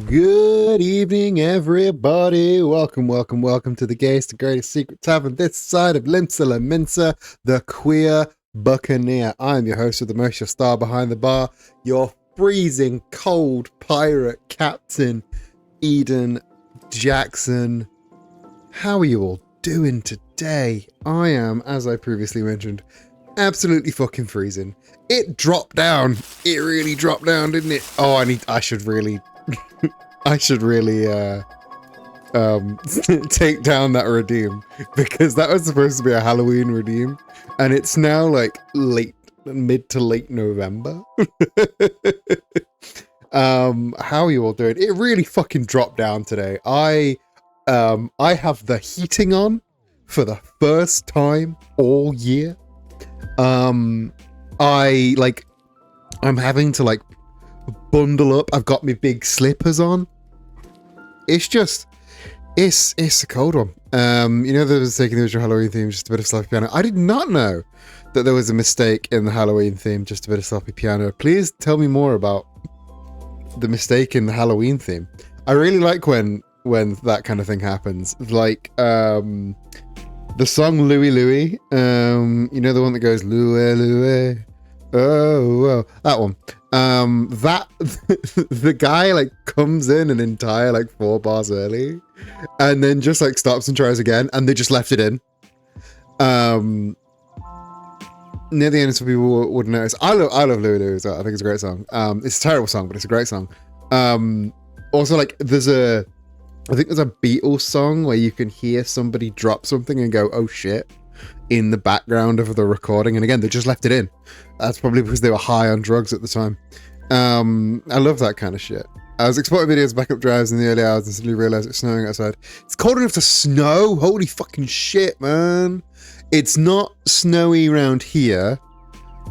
Good evening, everybody. Welcome to the gayest and greatest secret tavern this side of Limsa La Minsa, the Queer Buccaneer. I'm your host with the most, your star behind the bar, your freezing cold pirate captain, Eden Jackson. How are you all doing today? I am, as I previously mentioned, absolutely fucking freezing. It dropped down. It really dropped down, didn't it? Oh, I should really take down that redeem, because that was supposed to be a Halloween redeem and it's now like mid to late November. How are you all doing? It really fucking dropped down today. I have the heating on for the first time all year. I'm having to like bundle up. I've got my big slippers on. It's a cold one. There was taking the original Halloween theme, just a bit of sloppy piano. I did not know that there was a mistake in the Halloween theme, just a bit of sloppy piano. Please tell me more about the mistake in the Halloween theme. I really like when that kind of thing happens. Like the song Louie Louie, the one that goes Louie Louie. Oh, that one. The guy like comes in an entire like 4 bars early and then just like stops and tries again, and they just left it in. Near the end, so people wouldn't notice. I love Louie Louie as well. I think it's a great song. It's a terrible song, but it's a great song. Also, like I think there's a Beatles song where you can hear somebody drop something and go, oh shit, in the background of the recording, and again they just left it in. That's probably because they were high on drugs at the time. I love that kind of shit. I was exporting videos backup drives in the early hours and suddenly realized it's snowing outside. It's cold enough to snow? Holy fucking shit, man. It's not snowy around here.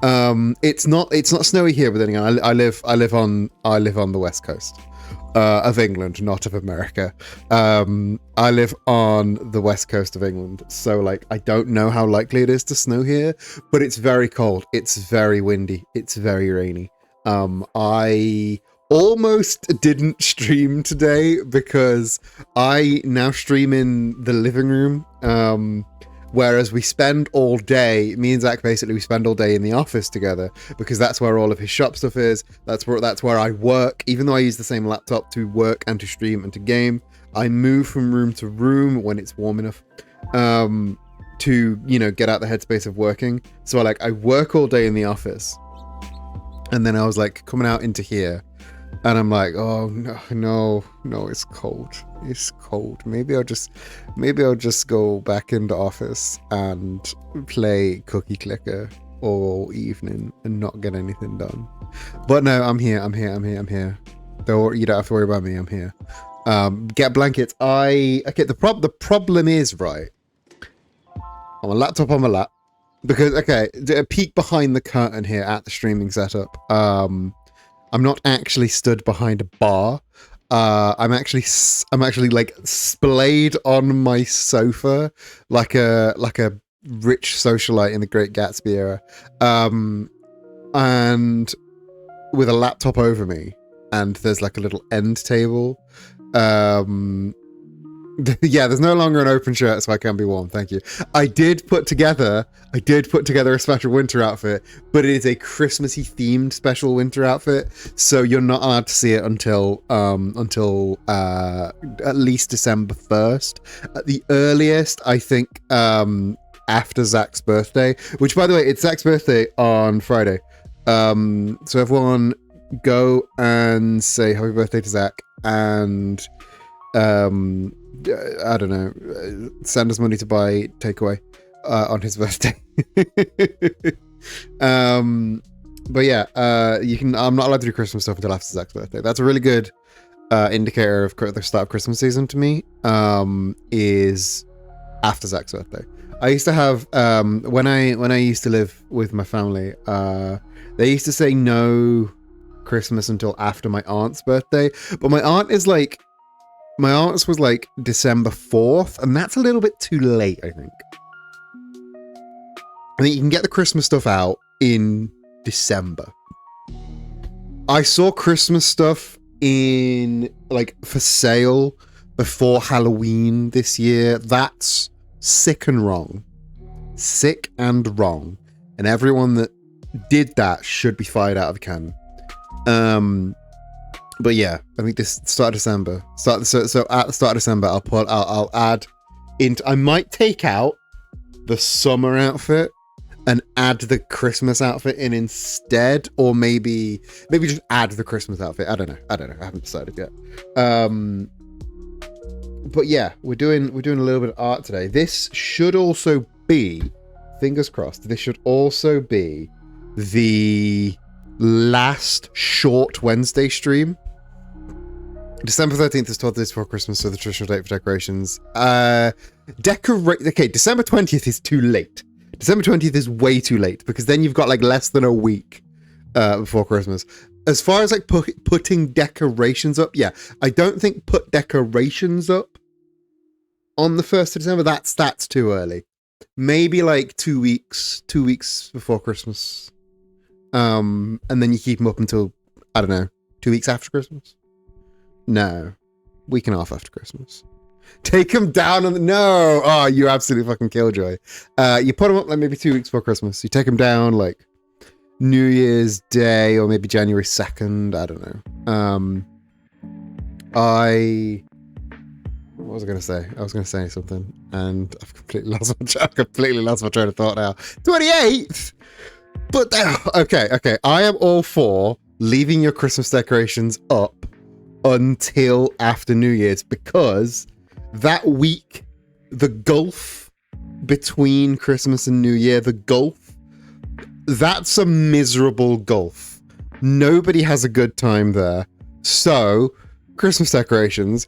It's not snowy here, but then again, I live on the west coast of England, not of America. I live on the west coast of England, so like I don't know how likely it is to snow here, but it's very cold, it's very windy, it's very rainy. I almost didn't stream today because I now stream in the living room, whereas we spend all day, me and Zach basically, we spend all day in the office together because that's where all of his shop stuff is. That's where I work. Even though I use the same laptop to work and to stream and to game, I move from room to room when it's warm enough to, get out the headspace of working. So I work all day in the office, and then I was like coming out into here, and I'm like, oh no, it's cold. It's cold. Maybe I'll just go back into office and play Cookie Clicker all evening and not get anything done. But no, I'm here. You don't have to worry about me. I'm here. Get blankets. The problem is, right, on my laptop on my lap, because a peek behind the curtain here at the streaming setup. I'm not actually stood behind a bar. I'm actually like splayed on my sofa like a rich socialite in the Great Gatsby era, and with a laptop over me, and there's like a little end table. Yeah, there's no longer an open shirt, so I can be warm. Thank you. I did put together a special winter outfit, but it is a Christmassy themed special winter outfit, so you're not allowed to see it until at least December 1st. At the earliest, I think after Zach's birthday, which, by the way, it's Zach's birthday on Friday. So everyone go and say happy birthday to Zach, and I don't know, send us money to buy takeaway on his birthday. But yeah, you can. I'm not allowed to do Christmas stuff until after Zach's birthday. That's a really good indicator of the start of Christmas season to me. Is after Zach's birthday. I used to have when I used to live with my family. They used to say no Christmas until after my aunt's birthday, but my aunt's was like December 4th, and that's a little bit too late, I think. I think you can get the Christmas stuff out in December. I saw Christmas stuff in like for sale before Halloween this year, that's sick and wrong. Sick and wrong. And everyone that did that should be fired out of the cannon. But yeah, I think this start of December. So at the start of December, I'll add I might take out the summer outfit and add the Christmas outfit in instead, or maybe just add the Christmas outfit. I don't know. I haven't decided yet. But yeah, we're doing a little bit of art today. This should also be, fingers crossed, this should also be the last short Wednesday stream. December 13th is 12 days before Christmas, so the traditional date for decorations. Okay, December 20th is too late. December 20th is way too late, because then you've got like less than a week before Christmas. As far as like putting decorations up, yeah, I don't think put decorations up on the 1st of December. That's too early. Maybe like 2 weeks before Christmas. And then you keep them up until, I don't know, 2 weeks after Christmas? No, week and a half after Christmas. Take them down on the... No! Oh, you absolute fucking killjoy. You put them up like maybe 2 weeks before Christmas. You take them down like New Year's Day or maybe January 2nd. I don't know. What was I going to say? I was going to say something and I've completely lost my train of thought now. 28th! But okay. I am all for leaving your Christmas decorations up until after New Year's, because that week, the gulf between Christmas and New Year, that's a miserable gulf. Nobody has a good time there. So, Christmas decorations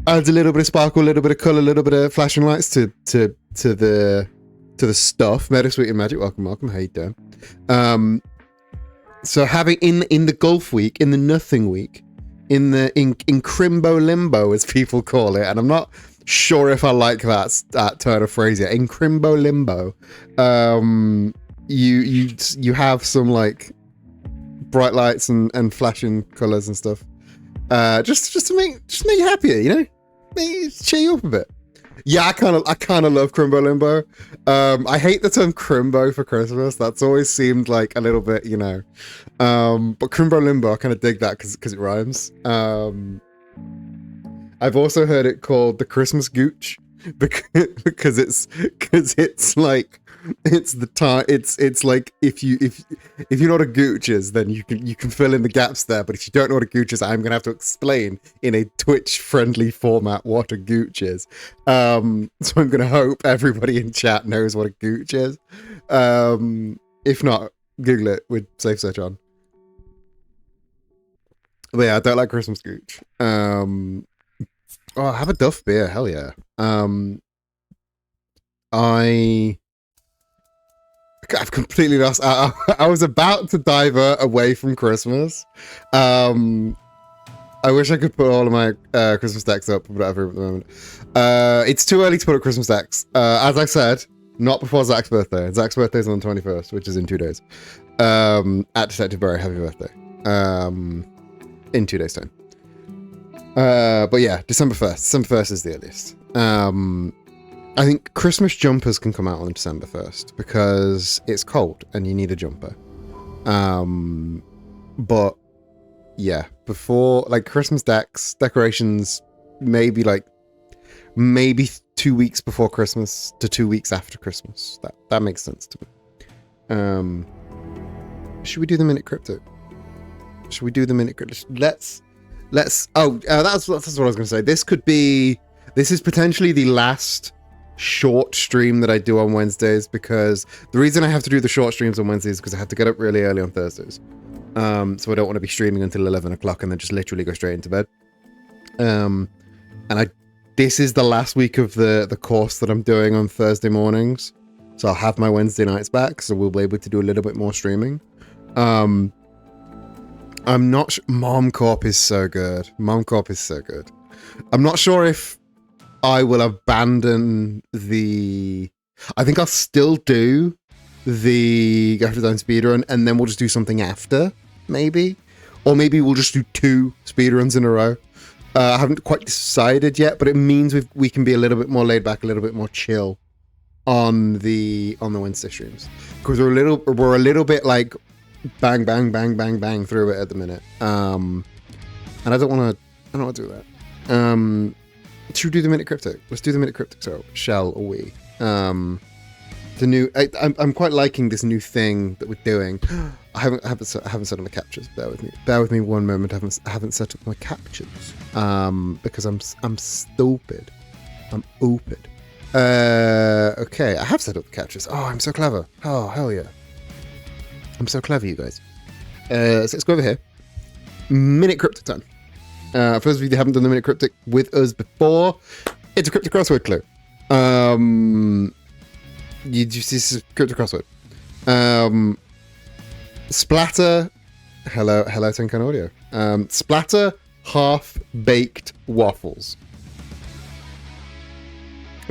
adds a little bit of sparkle, a little bit of color, a little bit of flashing lights to the stuff. Meadowsweet and Magic, welcome. How you doing? So having in the Gulf week, in the nothing week, in Crimbo Limbo, as people call it, and I'm not sure if I like that turn of phrase yet. In Crimbo Limbo, you have some like bright lights and flashing colors and stuff, just to make you happier, you know, cheer you up a bit. Yeah, I kind of love Crimbo Limbo. I hate the term Crimbo for Christmas. That's always seemed like a little bit, you know. But Crimbo Limbo, I kind of dig that because it rhymes. I've also heard it called the Christmas Gooch because it's like it's the time. It's like if you know what a gooch is, then you can fill in the gaps there. But if you don't know what a gooch is, I'm gonna have to explain in a Twitch friendly format what a gooch is. So I'm gonna hope everybody in chat knows what a gooch is. If not, Google it with safe search on. But yeah, I don't like Christmas gooch. Have a Duff beer, hell yeah. I've completely lost. I was about to divert away from Christmas. I wish I could put all of my Christmas decks up, but whatever at the moment. It's too early to put up Christmas decks. As I said, not before Zach's birthday. Zach's birthday's on the 21st, which is in 2 days. At Detective Barry, happy birthday. In 2 days' time. But yeah, December 1st. December 1st is the earliest. I think Christmas jumpers can come out on December 1st because it's cold and you need a jumper. But yeah, before, like, Christmas decorations, maybe 2 weeks before Christmas to 2 weeks after Christmas. That makes sense to me. Should we do the Minute Crypto? Should we do the Minute Crypto? Let's that's what I was going to say. This is potentially the last short stream that I do on Wednesdays, because the reason I have to do the short streams on Wednesdays is because I have to get up really early on Thursdays. So I don't want to be streaming until 11 o'clock and then just literally go straight into bed. This is the last week of the course that I'm doing on Thursday mornings. So I'll have my Wednesday nights back, so we'll be able to do a little bit more streaming. I'm not Mom Corp is so good. I'm not sure if I will abandon I think I'll still do the Graphic Design speedrun, and then we'll just do something after, maybe. or maybe we'll just do 2 speedruns in a row. I haven't quite decided yet, but it means we can be a little bit more laid back, a little bit more chill on the Wednesday streams, because we're a little bit like bang bang bang bang bang through it at the minute. And I don't want to do that. Should we do the Minute Cryptic? Let's do the Minute Cryptic. So shall we? The new. I'm quite liking this new thing that we're doing. I haven't set up my captures. Bear with me one moment. I haven't set up my captures. Because I'm stupid. I'm stupid. Okay, I have set up the captures. Oh, I'm so clever. Oh, hell yeah. I'm so clever, you guys. So let's go over here. Minute Cryptic time. For those of you that haven't done the Minute Cryptic with us before, it's a cryptic crossword clue. This is cryptic crossword. Splatter. Hello, Tenkan Audio. Splatter half-baked waffles.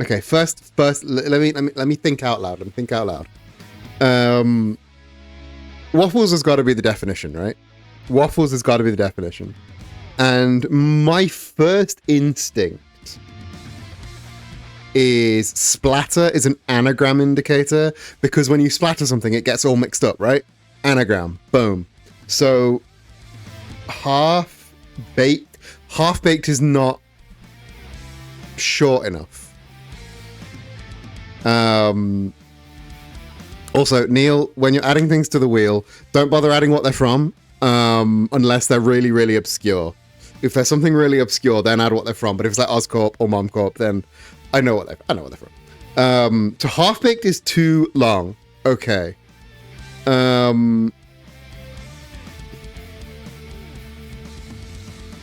Okay, first, let me think out loud. Waffles has got to be the definition, right? Waffles has got to be the definition. And my first instinct is splatter is an anagram indicator, because when you splatter something, it gets all mixed up, right? Anagram, boom. So half-baked is not short enough. Also, Neil, when you're adding things to the wheel, don't bother adding what they're from, unless they're really, really obscure. If there's something really obscure, then add what they're from. But if it's like Oscorp or Momcorp, then I know what they're from. So half-baked is too long. Okay. And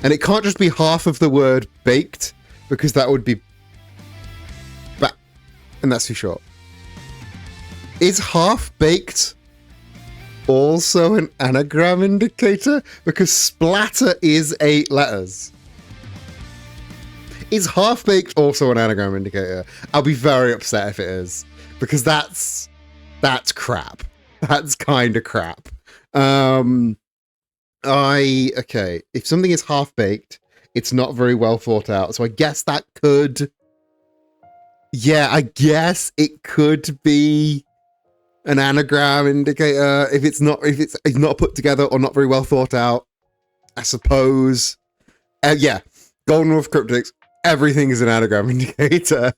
it can't just be half of the word baked, because that would be and that's too short. Is half-baked also an anagram indicator? Because splatter is 8 letters. Is half-baked also an anagram indicator? I'll be very upset if it is, because that's crap. That's kind of crap. Okay, if something is half-baked, it's not very well thought out. So I guess that could... Yeah, I guess it could be an anagram indicator if it's not put together or not very well thought out. I suppose. Yeah, Golden Wolf Cryptics. Everything is an anagram indicator.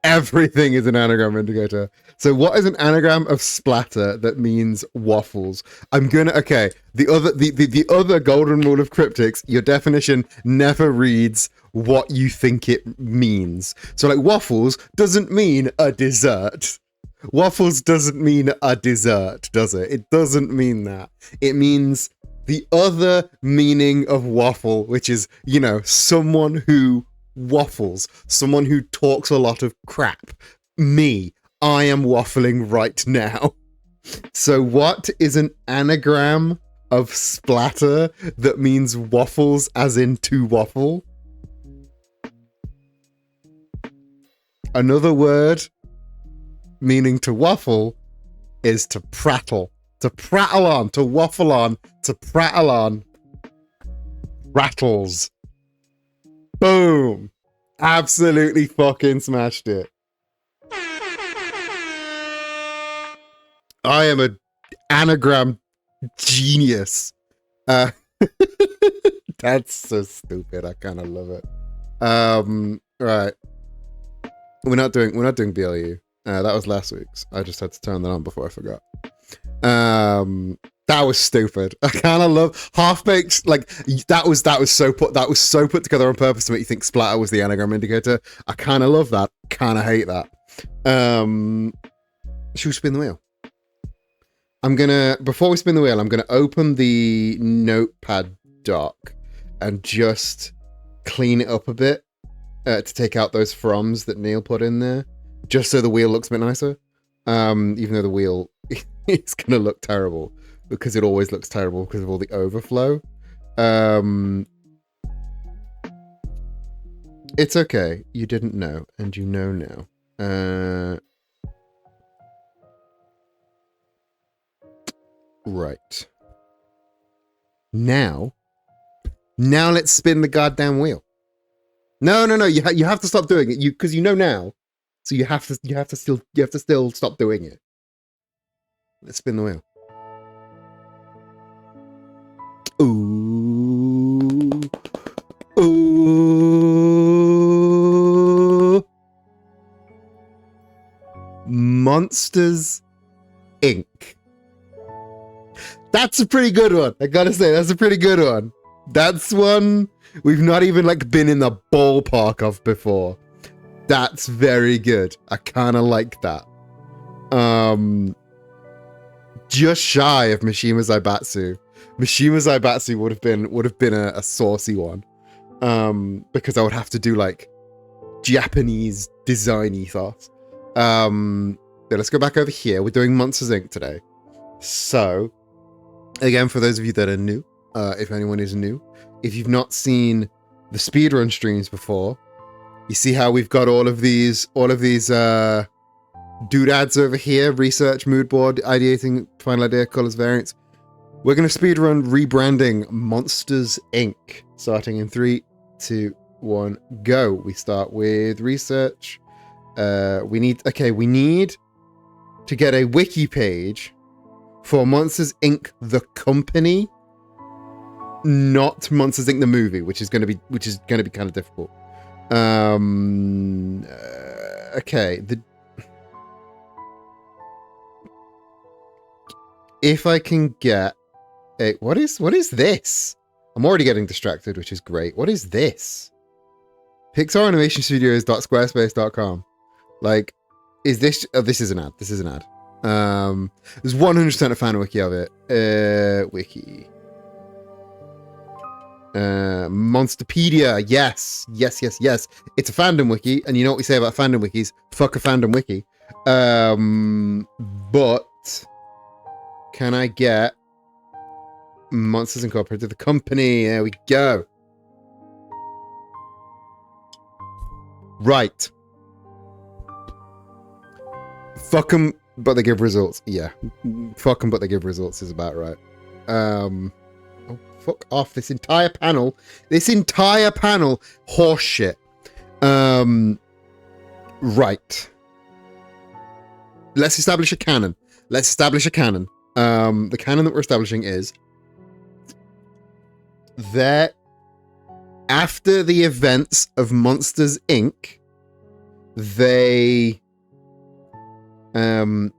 Everything is an anagram indicator. So what is an anagram of splatter that means waffles? The other golden rule of cryptics, your definition never reads what you think it means. So like waffles doesn't mean a dessert. Waffles doesn't mean a dessert, does it? It doesn't mean that. It means the other meaning of waffle, which is, someone who waffles, someone who talks a lot of crap. Me, I am waffling right now. So what is an anagram of splatter that means waffles as in to waffle? Another word meaning to waffle is to prattle. To prattle on, to waffle on, to prattle on. Rattles. Boom. Absolutely fucking smashed it. I am an anagram genius. That's so stupid. I kind of love it. Right. We're not doing BLU. That was last week's. I just had to turn that on before I forgot. That was stupid. I kind of love half-baked. Like that was so put together on purpose to make you think splatter was the anagram indicator. I kind of love that. Kind of hate that. Should we spin the wheel? Before we spin the wheel, I'm gonna open the notepad doc and just clean it up a bit to take out those froms that Neil put in there, just so the wheel looks a bit nicer. Even though the wheel is gonna look terrible, because it always looks terrible because of all the overflow. It's okay. You didn't know, and you know now. Right. Now, Now let's spin the goddamn wheel. No. You have to stop doing it. Because you know now. So you have to still stop doing it. Let's spin the wheel. Ooh. Ooh. Monsters Inc. That's a pretty good one. I gotta say, that's a pretty good one. That's one we've not even like been in the ballpark of before. That's very good. I kind of like that. Just shy of Mishima Zaibatsu. Mishima Zaibatsu would have been a saucy one. Because I would have to do like Japanese design ethos. Yeah, let's go back over here. We're doing Monsters Inc. today. So, again, for those of you that are new, if anyone is new, if you've not seen the speedrun streams before, you see how we've got all of these doodads over here: research, mood board, ideating, final idea, colors, variants. We're going to speedrun rebranding Monsters Inc. Starting in 3, 2, 1, go. We start with research. We need to get a wiki page for Monsters Inc. the company, not Monsters Inc. the movie, which is going to be kind of difficult. Okay. If I can get a what is this? I'm already getting distracted, which is great. What is this? Pixar Animation Studios.squarespace.com. Like, is this? Oh, this is an ad. This is an ad. There's 100% a fan wiki of it. Wiki. Monsterpedia. Yes. It's a fandom wiki, and you know what we say about fandom wikis? Fuck a fandom wiki. But can I get Monsters Incorporated, the company? There we go. Right. Fuck them, but they give results. Yeah. Fuck them, but they give results is about right. Oh, fuck off. This entire panel. Horse shit. Right. Let's establish a canon. The canon that we're establishing is that after the events of Monsters Inc., they can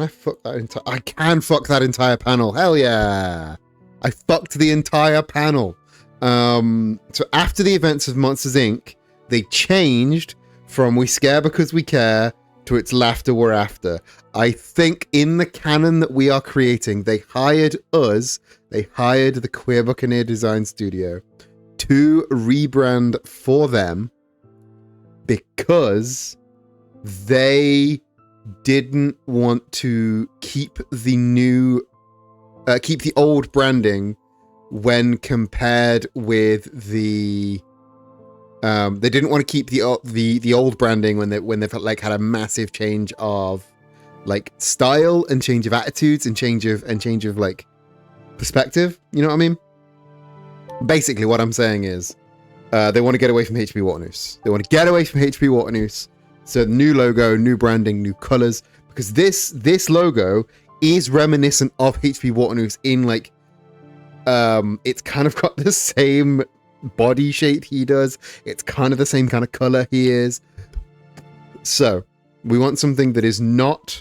I fuck that entire? I can fuck that entire panel. Hell yeah! I fucked the entire panel. So after the events of Monsters Inc., they changed from "We scare because we care" to "It's laughter we're after." I think in the canon that we are creating, they hired the Queer Buccaneer Design Studio to rebrand for them because they didn't want to keep the old branding when compared with the they didn't want to keep the old branding when they've like had a massive change of like style and change of attitudes and change of like perspective. You know what I mean? Basically, what I'm saying is they want to get away from HP Waternoose. So new logo, new branding, new colors, because this logo is reminiscent of HP Waternoose in like it's kind of got the same body shape he does. It's kind of the same kind of color he is. So we want something that is not.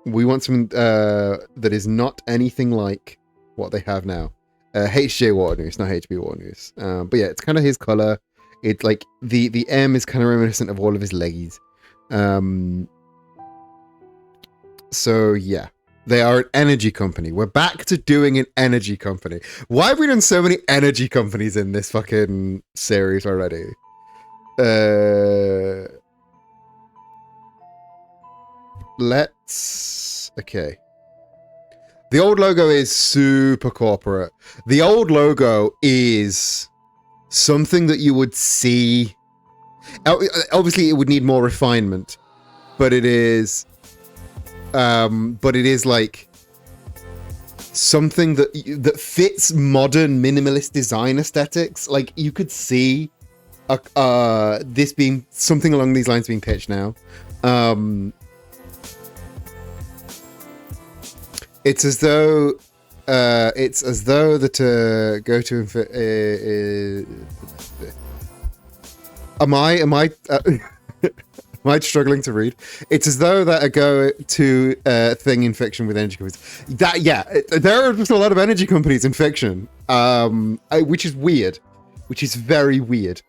We want something that is not anything like what they have now. HJ Waternoose, not HP Waternoose. But yeah, it's kind of his color. It's like the M is kind of reminiscent of all of his leggies. So yeah, they are an energy company. We're back to doing an energy company. Why have we done so many energy companies in this fucking series already? Okay. The old logo is super corporate. The old logo is something that you would see. Obviously, it would need more refinement, but it is like something that fits modern minimalist design aesthetics. Like you could see this being something along these lines being pitched now. It's as though that go to am I am I struggling to read? It's as though that a go to thing in fiction with energy companies. There are just a lot of energy companies in fiction, which is weird, which is very weird.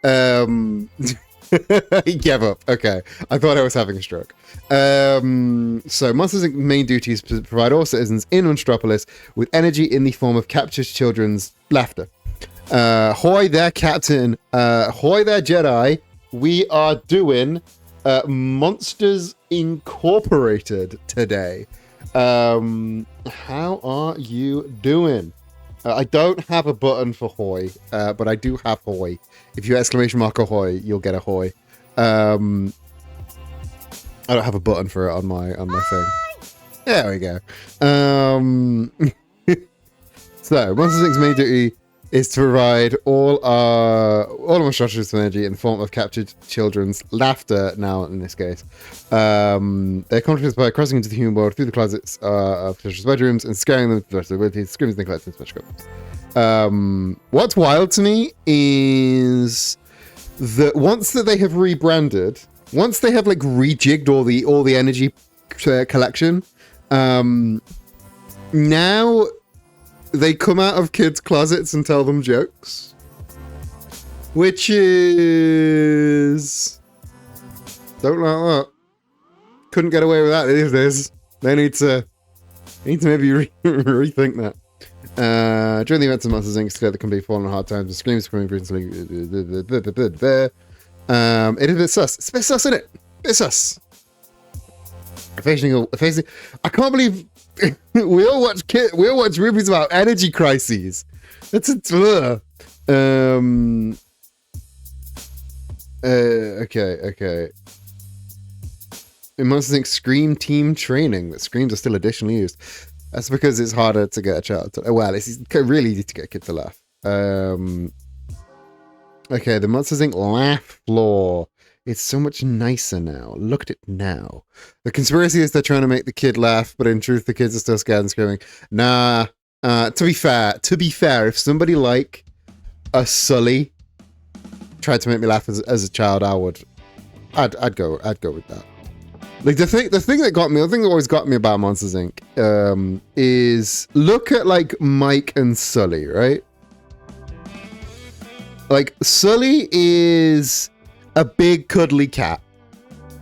He gave up. Okay, I thought I was having a stroke. So Monsters Inc.'s main duty is to provide all citizens in Monstropolis with energy in the form of captured children's laughter. Hoy there, Captain. Hoy there, Jedi. We are doing Monsters Incorporated today. How are you doing? I don't have a button for Hoy, but I do have Hoy. If you exclamation mark Ahoy, you'll get a Hoy. I don't have a button for it on my thing. There we go. So Monsters Inc.'s main duty is to provide all of my structures with energy in the form of captured children's laughter. Now, in this case, they're contributed by crossing into the human world through the closets of children's bedrooms and scaring them with their abilities, screams, and collecting special items. What's wild to me is that once that they have rebranded, once they have like rejigged all the energy collection, now they come out of kids' closets and tell them jokes, which is don't like that. Couldn't get away with that these days. They need to maybe rethink that. During the events of Monsters Inc. together can be falling on hard times with screams, screaming, brutally. It is a bit sus. It's a bit sus, isn't it? It's sus. Facing, I can't believe we all watch movies about energy crises. That's okay. In Monsters Inc. Scream team training, that screams are still additionally used. That's because it's harder to get a child to, well, it's really easy to get a kid to laugh. Okay, the Monsters Inc. laugh floor. It's so much nicer now. Look at it now. The conspiracy is they're trying to make the kid laugh, but in truth, the kids are still scared and screaming. Nah. To be fair, if somebody like a Sully tried to make me laugh as a child, I'd go with that. Like the thing that always got me about Monsters Inc. Is look at like Mike and Sully, right? Like Sully is a big cuddly cat,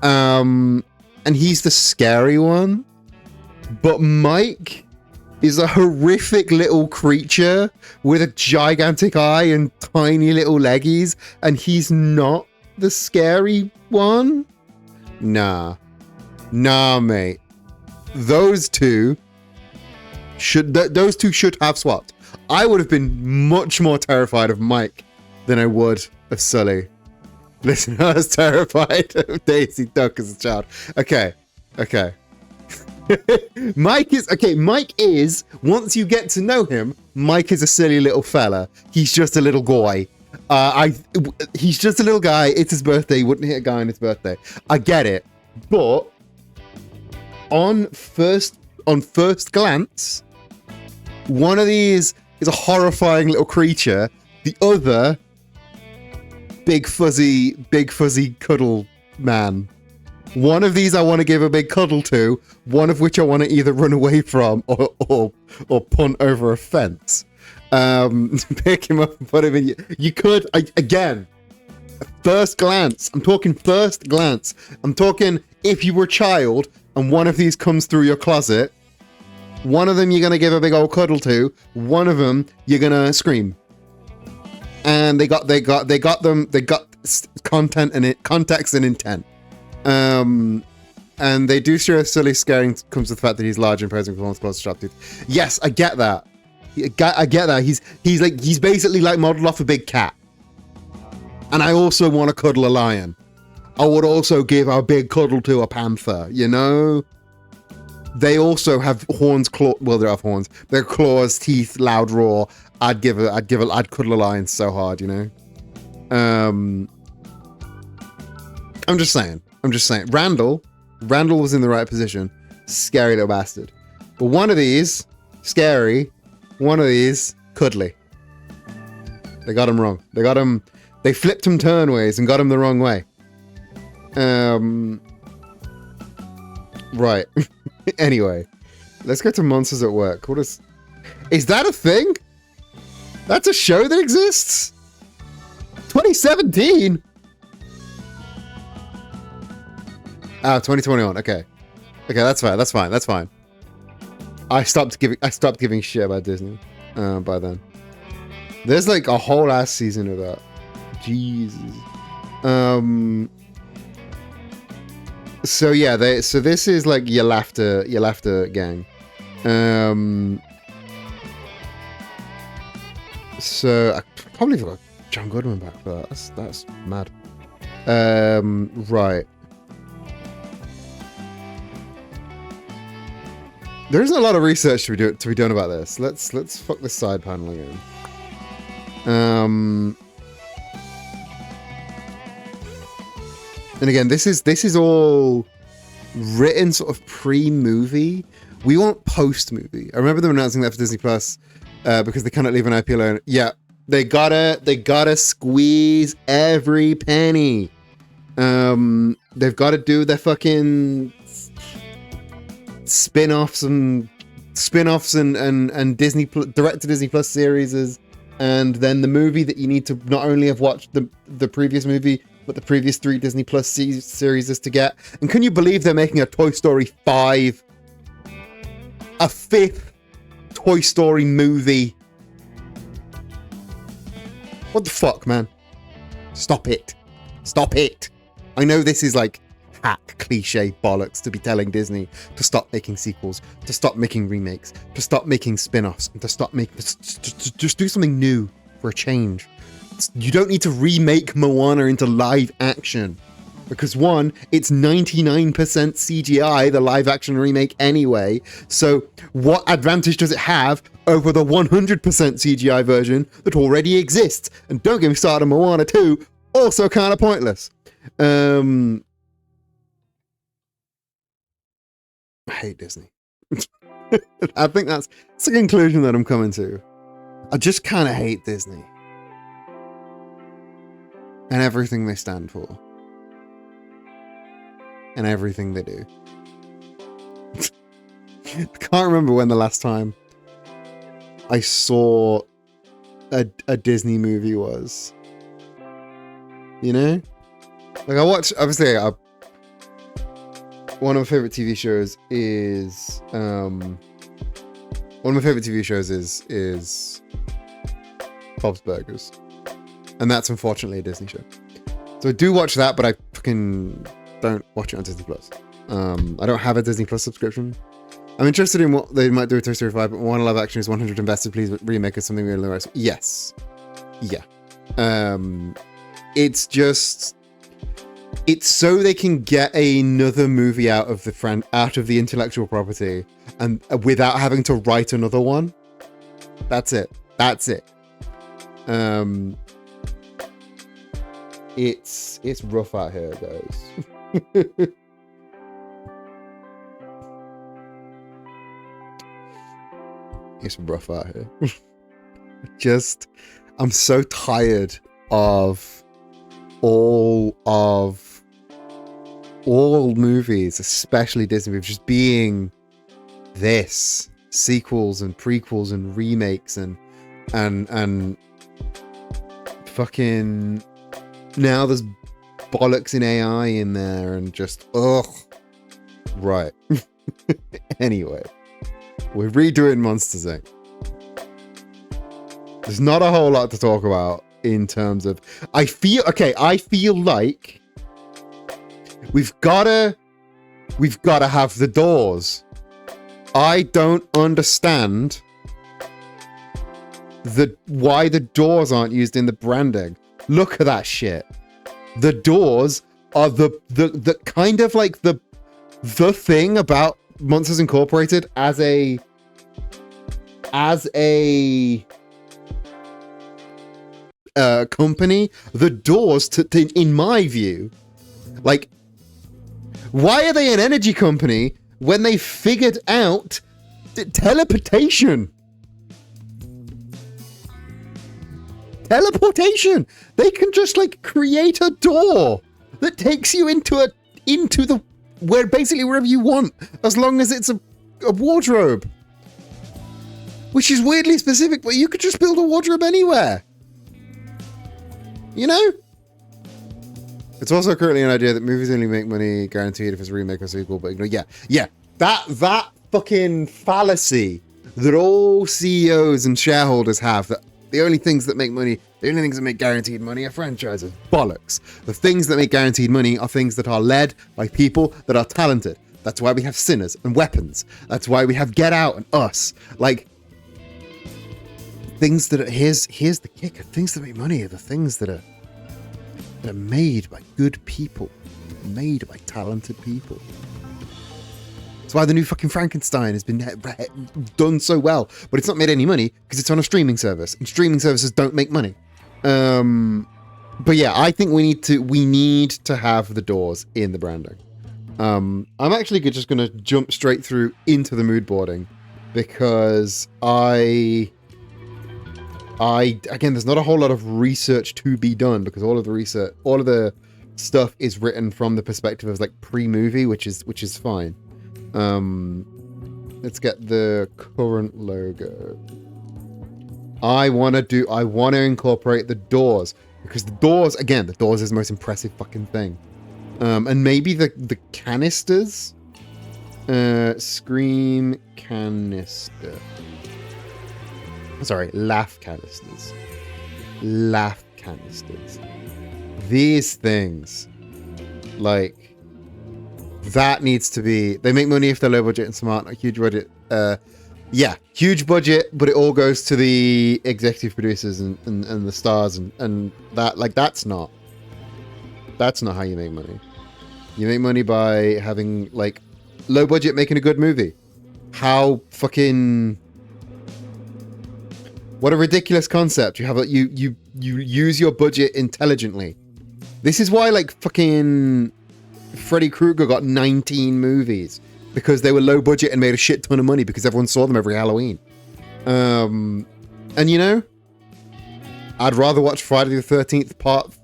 and he's the scary one. But Mike is a horrific little creature with a gigantic eye and tiny little leggies, and he's not the scary one. Nah, mate. Those two should have swapped. I would have been much more terrified of Mike than I would of Sully. Listen, I was terrified of Daisy Duck as a child. Okay. Mike is, once you get to know him, Mike is a silly little fella. He's just a little guy. He's just a little guy. It's his birthday. He wouldn't hit a guy on his birthday. I get it. But on first glance, one of these is a horrifying little creature. The other, big fuzzy cuddle man. One of these I want to give a big cuddle to, one of which I want to either run away from or punt over a fence. Pick him up and put him in. You could, again, first glance. I'm talking first glance. I'm talking if you were a child and one of these comes through your closet, one of them you're going to give a big old cuddle to, one of them you're going to scream. And they got content and context and intent. And they do share Sully scaring comes with the fact that he's large and imposing performance close to sharp tooth. Yes, I get that. I get that. He's basically like modeled off a big cat. And I also want to cuddle a lion. I would also give a big cuddle to a panther, you know? they also have horns, well, they have horns. They're claws, teeth, loud roar. I'd cuddle a lion so hard, you know? I'm just saying. Randall was in the right position. Scary little bastard. But one of these, scary. One of these, cuddly. They got him wrong. They flipped him turnways and got him the wrong way. Right. Anyway, let's go to Monsters at Work. Is that a thing? That's a show that exists? 2017? 2021. Okay, that's fine. I stopped giving shit about Disney by then. There's like a whole ass season of that. Jesus. So yeah, this is like your laughter gang. So I probably got John Goodman back for that. That's mad. Right. There isn't a lot of research to be done about this. Let's fuck this side panel again. And again, this is all written sort of pre-movie. We want post-movie. I remember them announcing that for Disney Plus because they cannot leave an IP alone. Yeah, they gotta squeeze every penny. They've got to do their fucking spin-offs and Disney direct to Disney Plus series, and then the movie that you need to not only have watched the previous movie but the previous 3 Disney Plus series to get. And can you believe they're making a Toy Story 5, a 5th Toy Story movie? What the fuck, man? Stop it. I know this is like hack cliche bollocks to be telling Disney to stop making sequels, to stop making remakes, to stop making spin-offs, and to stop making just do something new for a change. You don't need to remake Moana into live action because one, it's 99% CGI, the live action remake anyway. So what advantage does it have over the 100% CGI version that already exists? And don't get me started on Moana 2, also kind of pointless. I hate Disney. I think that's the conclusion that I'm coming to. I just kind of hate Disney. And everything they stand for. And everything they do. I can't remember when the last time I saw a Disney movie was. You know? Like I watch, obviously, one of my favorite TV shows is Bob's Burgers. And that's unfortunately a Disney show. So I do watch that, but I fucking don't watch it on Disney Plus. I don't have a Disney Plus subscription. I'm interested in what they might do with Toy Story 5, but Moana live action is 100 invested. Please remake it something really nice. Yes. Yeah. It's so they can get another movie out of the intellectual property and without having to write another one. That's it. It's rough out here, guys. It's rough out here. I'm so tired of all movies, especially Disney movies, just being this sequels and prequels and remakes and fucking now there's bollocks in AI in there and just ugh. Right. Anyway, we're redoing Monsters Inc. There's not a whole lot to talk about in terms of I feel like we've gotta have the doors. I don't understand why the doors aren't used in the branding. Look at that shit. The doors are the kind of like the thing about Monsters Incorporated as a company, the Doors, in my view, like, why are they an energy company when they figured out teleportation? Teleportation. They can just like create a door that takes you into the where basically wherever you want, as long as it's a wardrobe. Which is weirdly specific, but you could just build a wardrobe anywhere. You know? It's also currently an idea that movies only make money guaranteed if it's a remake or sequel, but yeah. That fucking fallacy that all CEOs and shareholders have, that the only things that make money, the only things that make guaranteed money are franchises. Bollocks. The things that make guaranteed money are things that are led by people that are talented. That's why we have Sinners and Weapons. That's why we have Get Out and Us. Like, things that are, here's the kicker. Things that make money are the things that are made by good people. Made by talented people. That's why the new fucking Frankenstein has been done so well, but it's not made any money because it's on a streaming service, and streaming services don't make money. But yeah, I think we need to have the Doors in the branding. I'm actually just going to jump straight through into the mood boarding because again, there's not a whole lot of research to be done because all of the stuff is written from the perspective of like pre-movie, which is fine. Let's get the current logo. I want to incorporate the Doors because the Doors is the most impressive fucking thing. And maybe the canisters. Scream canister. Sorry, laugh canisters. Laugh canisters. These things, like, that needs to be. They make money if they're low budget and smart. Not huge budget. Yeah, huge budget, but it all goes to the executive producers and the stars and that. Like, that's not how you make money. You make money by having like low budget making a good movie. How fucking. What a ridiculous concept. You have you use your budget intelligently. This is why like fucking Freddy Krueger got 19 movies because they were low budget and made a shit ton of money because everyone saw them every Halloween. And you know, I'd rather watch Friday the 13th part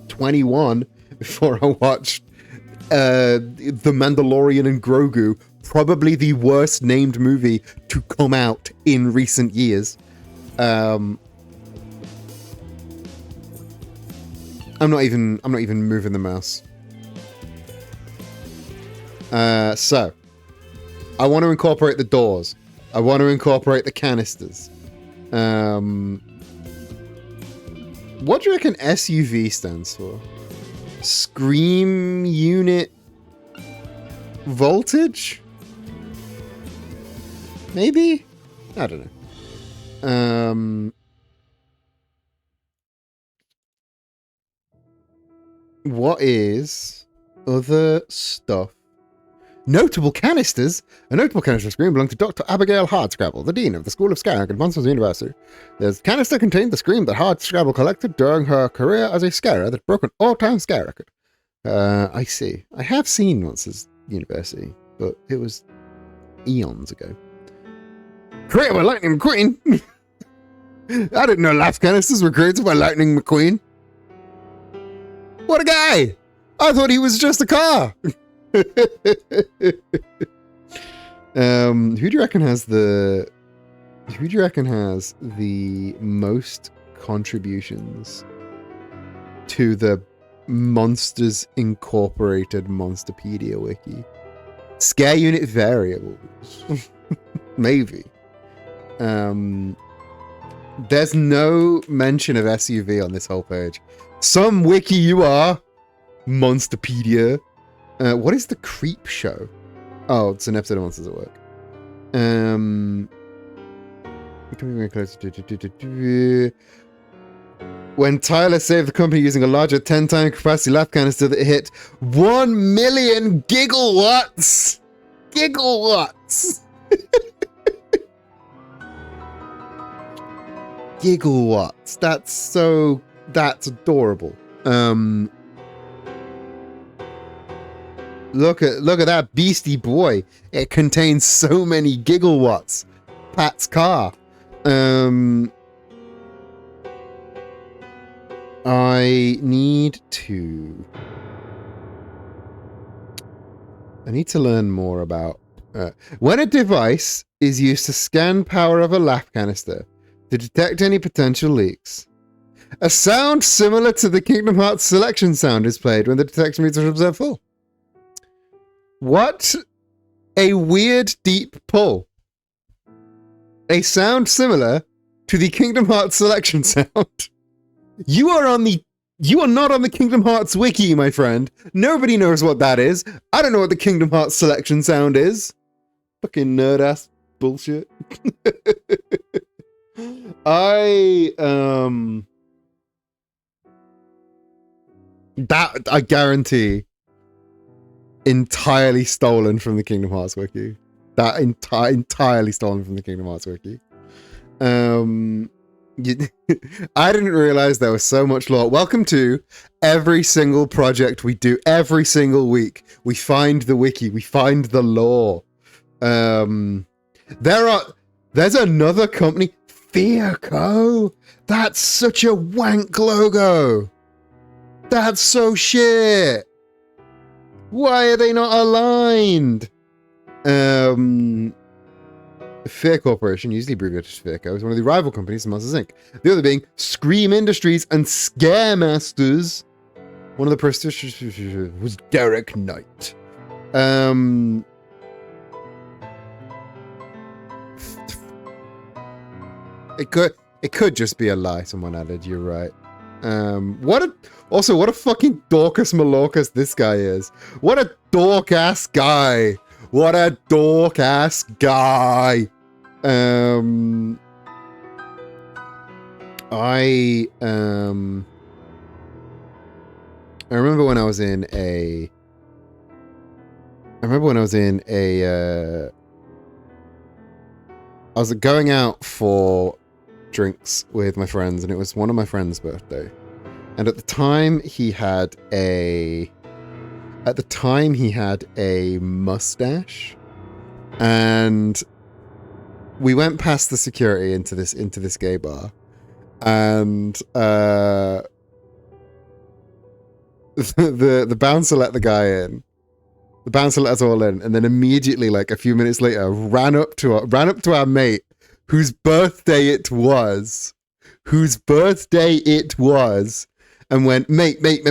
21 before I watched The Mandalorian and Grogu, probably the worst named movie to come out in recent years. I'm not even moving the mouse. So I want to incorporate the Doors. I want to incorporate the canisters. What do you reckon SUV stands for? Scream unit voltage? Maybe? I don't know. What is other stuff? Notable canisters. A notable canister scream belonged to Dr. Abigail Hardscrabble, the Dean of the School of Scarrick at Monsters University. The canister contained the scream that Hardscrabble collected during her career as a scarer that broke an all-time scare record. I see. I have seen Monsters University, but it was eons ago. Created by Lightning McQueen. I didn't know laugh canisters were created by Lightning McQueen. What a guy! I thought he was just a car. Who do you reckon has the most contributions to the Monsters Incorporated Monsterpedia wiki? Scare unit variables. Maybe. There's no mention of SUV on this whole page. Some wiki you are, Monsterpedia. What is the Creep Show? Oh, it's an episode of Monsters at Work. When Tyler saved the company using a larger 10-time capacity laugh canister that hit 1 million gigawatts. Gigawatts. Gigawatts. That's adorable. Look at that beastie boy. It contains so many gigawatts. Pat's car. I need to learn more about when a device is used to scan power of a lap canister to detect any potential leaks. A sound similar to the Kingdom Hearts selection sound is played when the detection meters are observed full. What a weird deep pull. A sound similar to the Kingdom Hearts selection sound. You are not on the Kingdom Hearts wiki, my friend. Nobody knows what that is. I don't know what the Kingdom Hearts selection sound is. Fucking nerd ass bullshit. I guarantee entirely stolen from the Kingdom Hearts wiki. That entirely stolen from the Kingdom Hearts wiki. I didn't realize there was so much lore. Welcome to every single project we do every single week. We find the wiki, we find the lore. There's another company, Theaco. That's such a wank logo. That's so shit. Why are they not aligned? Fear Corporation, usually abbreviated as Fearco, is one of the rival companies of Monsters Inc. The other being Scream Industries and Scaremasters. One of the prestigious was Derek Knight. It could just be a lie. Someone added. You're right. What a fucking Dorcas Malorcas this guy is. What a dork ass guy. What a dork ass guy. I remember when I was in a I was going out for drinks with my friends, and it was one of my friends' birthday. And at the time he had a mustache, and we went past the security into this gay bar, and the bouncer let the guy in. The bouncer let us all in, and then immediately, like a few minutes later, ran up to our mate, whose birthday it was, and went, mate, wait.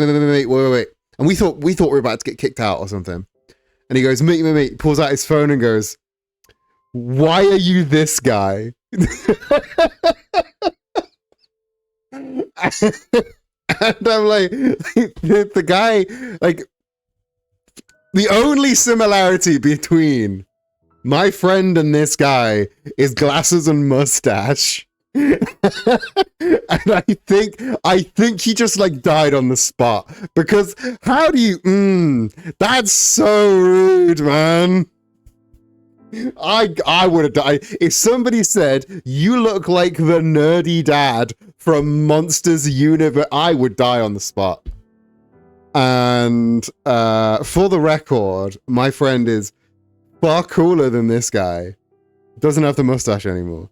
And we thought we were about to get kicked out or something. And he goes, mate, pulls out his phone and goes, why are you this guy? And I'm like, the guy, like, the only similarity between my friend and this guy is glasses and mustache. And I think he just like died on the spot, because how do you that's so rude, man. I would have died if somebody said you look like the nerdy dad from Monsters Universe. I would die on the spot. And for the record, my friend is far cooler than this guy. Doesn't have the mustache anymore.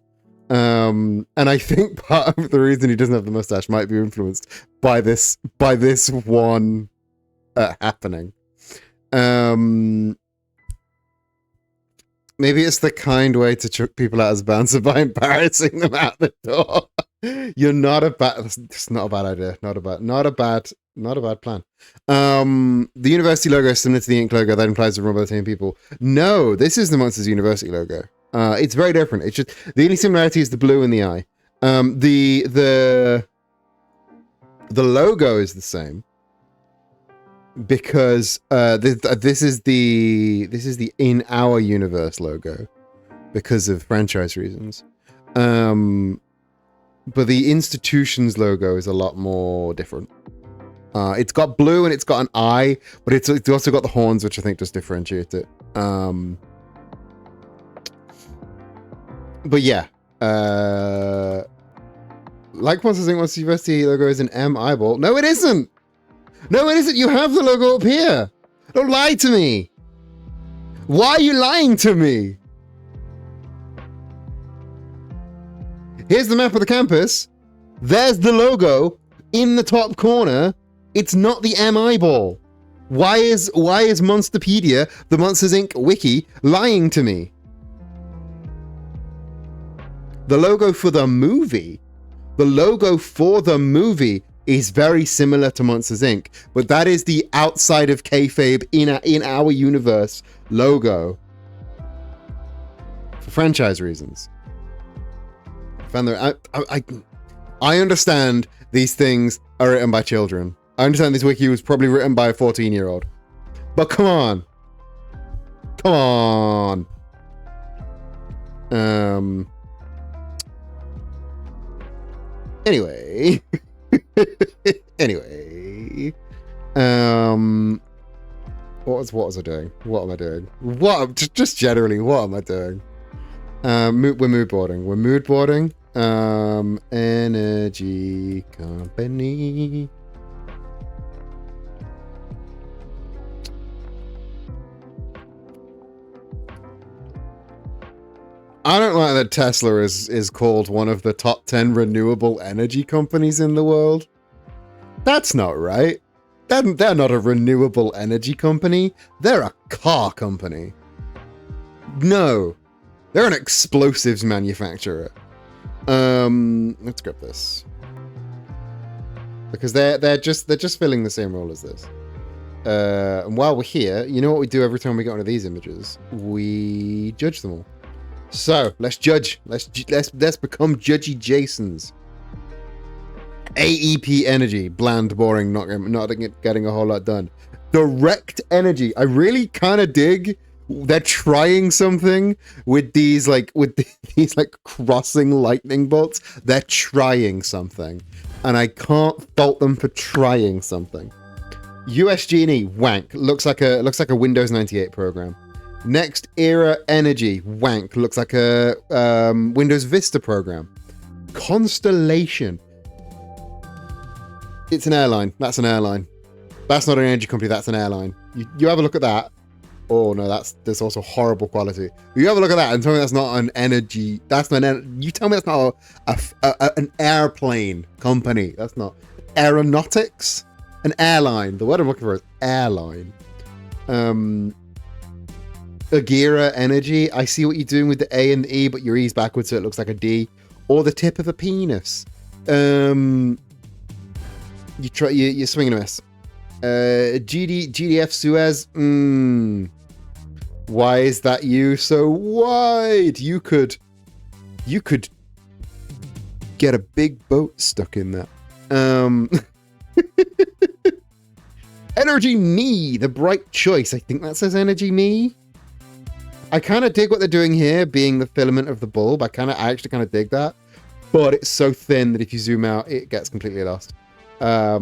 And I think part of the reason he doesn't have the mustache might be influenced by this one happening. Maybe it's the kind way to chuck people out as bouncer by embarrassing them out the door. You're not a bad. It's not a bad idea. Not a bad plan. The university logo is similar to the Inc. logo. That implies it's run by the same people. No, this is the Monsters University logo. It's very different. It's just the only similarity is the blue in the eye. The logo is the same because this is the In Our Universe logo because of franchise reasons. But the institution's logo is a lot more different. It's got blue and it's got an eye, but it's also got the horns, which I think just differentiate it. But yeah, like Monsters Inc. Monsters University logo is an M eyeball. No, it isn't. No, it isn't. You have the logo up here. Don't lie to me. Why are you lying to me? Here's the map of the campus. There's the logo in the top corner. It's not the M eyeball. Why is Monsterpedia, the Monsters Inc. wiki, lying to me? The logo for the movie is very similar to Monsters Inc., but that is the outside of kayfabe in our universe logo for franchise reasons. I understand these things are written by children. I understand this wiki was probably written by a 14-year-old. But come on. Come on. Anyway. Anyway. What was I doing? What am I doing? Just generally, what am I doing? We're mood boarding. We're mood boarding. Energy company. I don't like that Tesla is called one of the top 10 renewable energy companies in the world. That's not right. They're not a renewable energy company. They're a car company. No. They're an explosives manufacturer. Let's grab this. Because they're just filling the same role as this. And while we're here, you know what we do every time we get one of these images? We judge them all. So let's judge. Let's become judgy Jasons. AEP energy, bland, boring, not getting a whole lot done. Direct energy. I really kind of dig. They're trying something with these these crossing lightning bolts. They're trying something, and I can't fault them for trying something. USG&E wank looks like a Windows 98 program. Next Era Energy wank looks like a Windows Vista program. Constellation. It's an airline. That's an airline. That's not an energy company. That's an airline. You have a look at that. Oh no, there's also horrible quality. You have a look at that and tell me that's not an energy. That's not you tell me that's not an airplane company. That's not aeronautics. An airline. The word I'm looking for is airline. Agira Energy. I see what you're doing with the A and the E, but your E's backwards, so it looks like a D. Or the tip of a penis. You're swinging a miss. GDF Suez. Why is that you so wide? You could get a big boat stuck in that. Energy Me, the bright choice. I think that says Energy Me. I kind of dig what they're doing here, being the filament of the bulb. I actually kind of dig that, but it's so thin that if you zoom out, it gets completely lost. I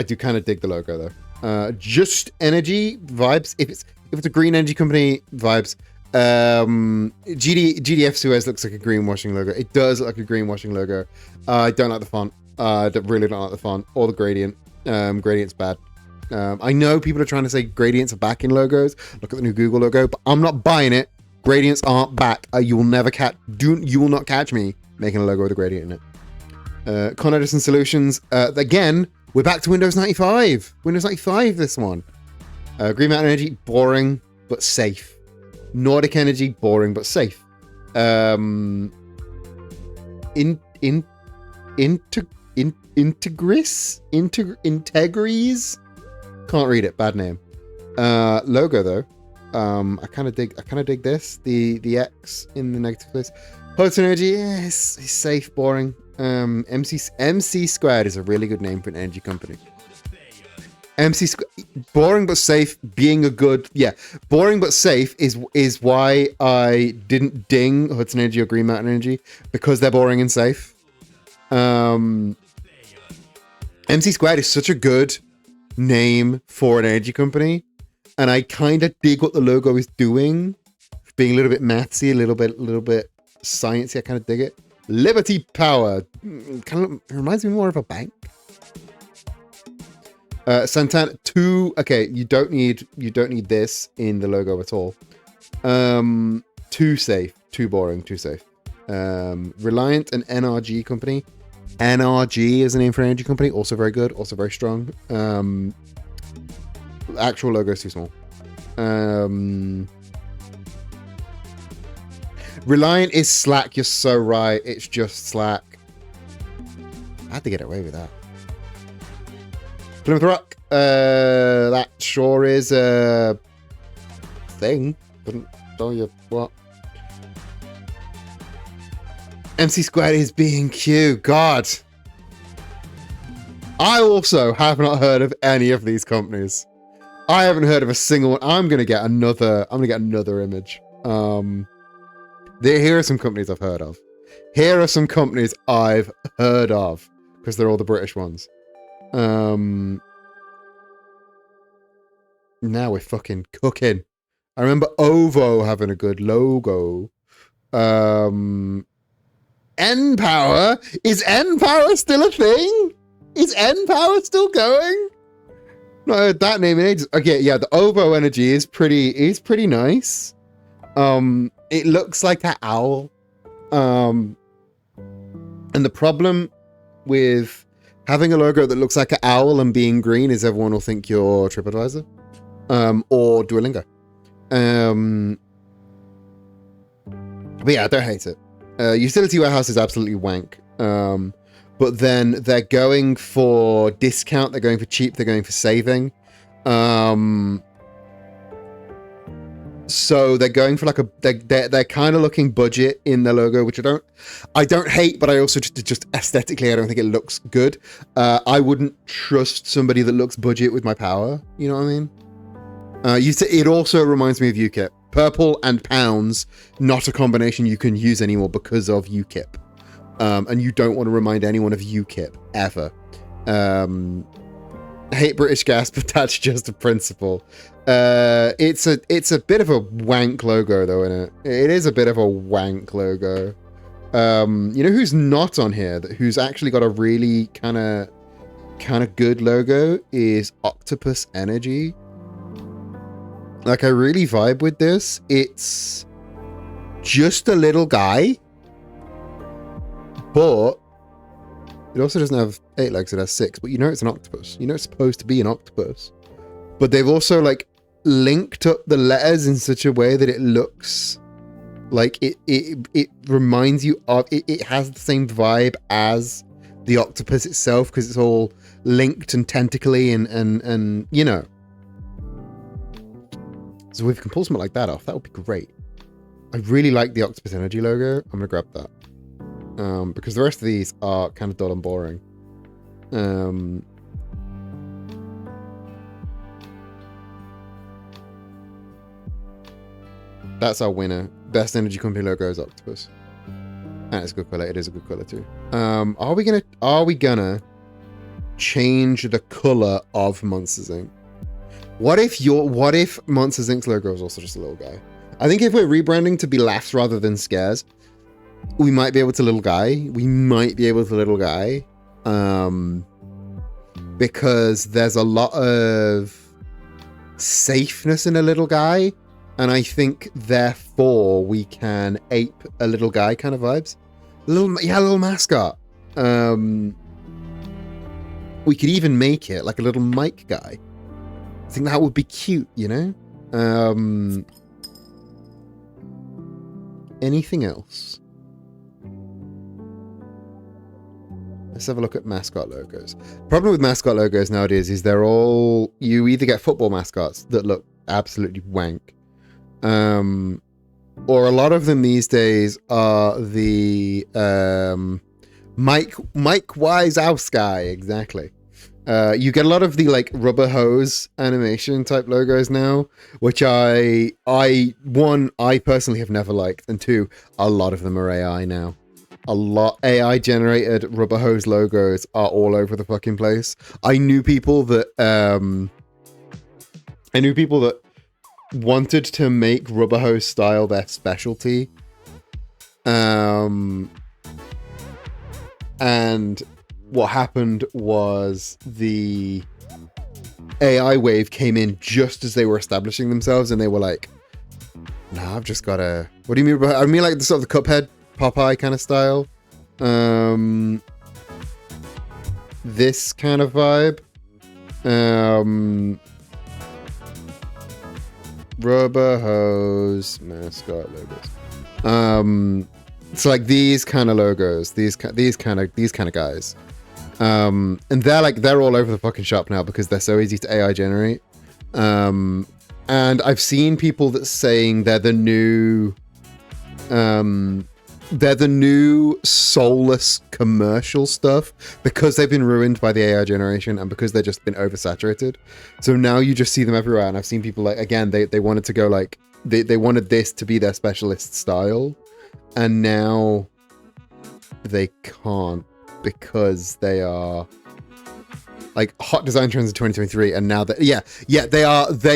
do kind of dig the logo though. Just Energy vibes. If it's a green energy company vibes. GDF Suez looks like a greenwashing logo. It does look like a greenwashing logo. I don't like the font. I really don't like the font or the gradient. Gradient's bad. I know people are trying to say gradients are back in logos. Look at the new Google logo, but I'm not buying it. Gradients aren't back. You will not catch me making a logo with a gradient in it. Con Edison Solutions. Again, we're back to Windows 95. Windows 95, this one. Green Mountain Energy, boring but safe. Nordic Energy, boring but safe. Integris. Can't read it. Bad name. Logo though. I kind of dig this. The X in the negative place. Hudson Energy. Yeah, it's safe, boring. MC Squared is a really good name for an energy company. Boring but safe. Being a good, boring but safe is why I didn't ding Hudson Energy or Green Mountain Energy, because they're boring and safe. MC Squared is such a good name for an energy company, and I kind of dig what the logo is doing being a little bit mathsy, a little bit sciencey. I kind of dig it. Liberty Power kind of reminds me more of a bank. Santana 2. Okay, you don't need this in the logo at all. Too safe, too boring, too safe. Reliant, an NRG company. NRG is a name for an energy company. Also very good, also very strong. Actual logo is too small. Reliant is Slack. You're so right. It's just Slack. I had to get away with that. Plymouth Rock. That sure is a thing. Couldn't tell you what. MC Squared is B&Q. God. I also have not heard of any of these companies. I haven't heard of a single one. I'm gonna get another image. Here are some companies I've heard of. Here are some companies I've heard of, because they're all the British ones. Now we're fucking cooking. I remember OVO having a good logo. N-Power? Is N-Power still a thing? Is N-Power still going? Not heard that name in ages. Okay, yeah, the OVO energy is pretty nice. It looks like that owl. And the problem with having a logo that looks like an owl and being green is everyone will think you're TripAdvisor. Or Duolingo. But yeah, I don't hate it. Utility Warehouse is absolutely wank. But then they're going for discount, they're going for cheap, they're going for saving. So they're going for like they're kind of looking budget in their logo, which I don't hate, but I also just aesthetically, I don't think it looks good. I wouldn't trust somebody that looks budget with my power. You know what I mean? It also reminds me of UKIP. Purple and pounds, not a combination you can use anymore because of UKIP. And you don't want to remind anyone of UKIP ever. I hate British Gas, but that's just a principle. It's a bit of a wank logo though, isn't it? It is a bit of a wank logo. You know who's not on here, who's actually got a really kind of good logo, is Octopus Energy. Like, I really vibe with this. It's just a little guy, but it also doesn't have 8 legs, it has 6, but you know it's an octopus. You know it's supposed to be an octopus. But they've also, like, linked up the letters in such a way that it looks like it reminds you of... It has the same vibe as the octopus itself, because it's all linked and tentacly and you know. So if we can pull something like that off, that would be great. I really like the Octopus Energy logo. I'm going to grab that. Because the rest of these are kind of dull and boring. That's our winner. Best energy company logo is Octopus. And it's a good color. It is a good color too. Are we gonna change the color of Monsters Inc? What if Monsters Inc.'s logo is also just a little guy? I think if we're rebranding to be laughs rather than scares, we might be able to little guy. Because there's a lot of safeness in a little guy, and I think therefore we can ape a little guy kind of vibes. A little mascot. We could even make it like a little Mike guy. I think that would be cute, you know? Anything else? Let's have a look at mascot logos. Problem with mascot logos nowadays is you either get football mascots that look absolutely wank, or a lot of them these days are the Mike Wazowski, exactly. You get a lot of the like rubber hose animation type logos now, which I personally have never liked, and 2, a lot of them are AI now. A lot AI generated rubber hose logos are all over the fucking place. I knew people that wanted to make Rubber Hose style their specialty. And what happened was the AI wave came in just as they were establishing themselves, and they were like, "Nah, I've just got a." What do you mean? I mean like the sort of the Cuphead Popeye kind of style. This kind of vibe. Rubber Hose mascot logos. It's like these kind of logos, these kind of guys. And they're all over the fucking shop now because they're so easy to AI generate. And I've seen people that saying they're the new soulless commercial stuff because they've been ruined by the AI generation and because they've just been oversaturated. So now you just see them everywhere. And I've seen people like, again, they wanted to go like, they wanted this to be their specialist style. And now they can't because they are like hot design trends in 2023. And now that, they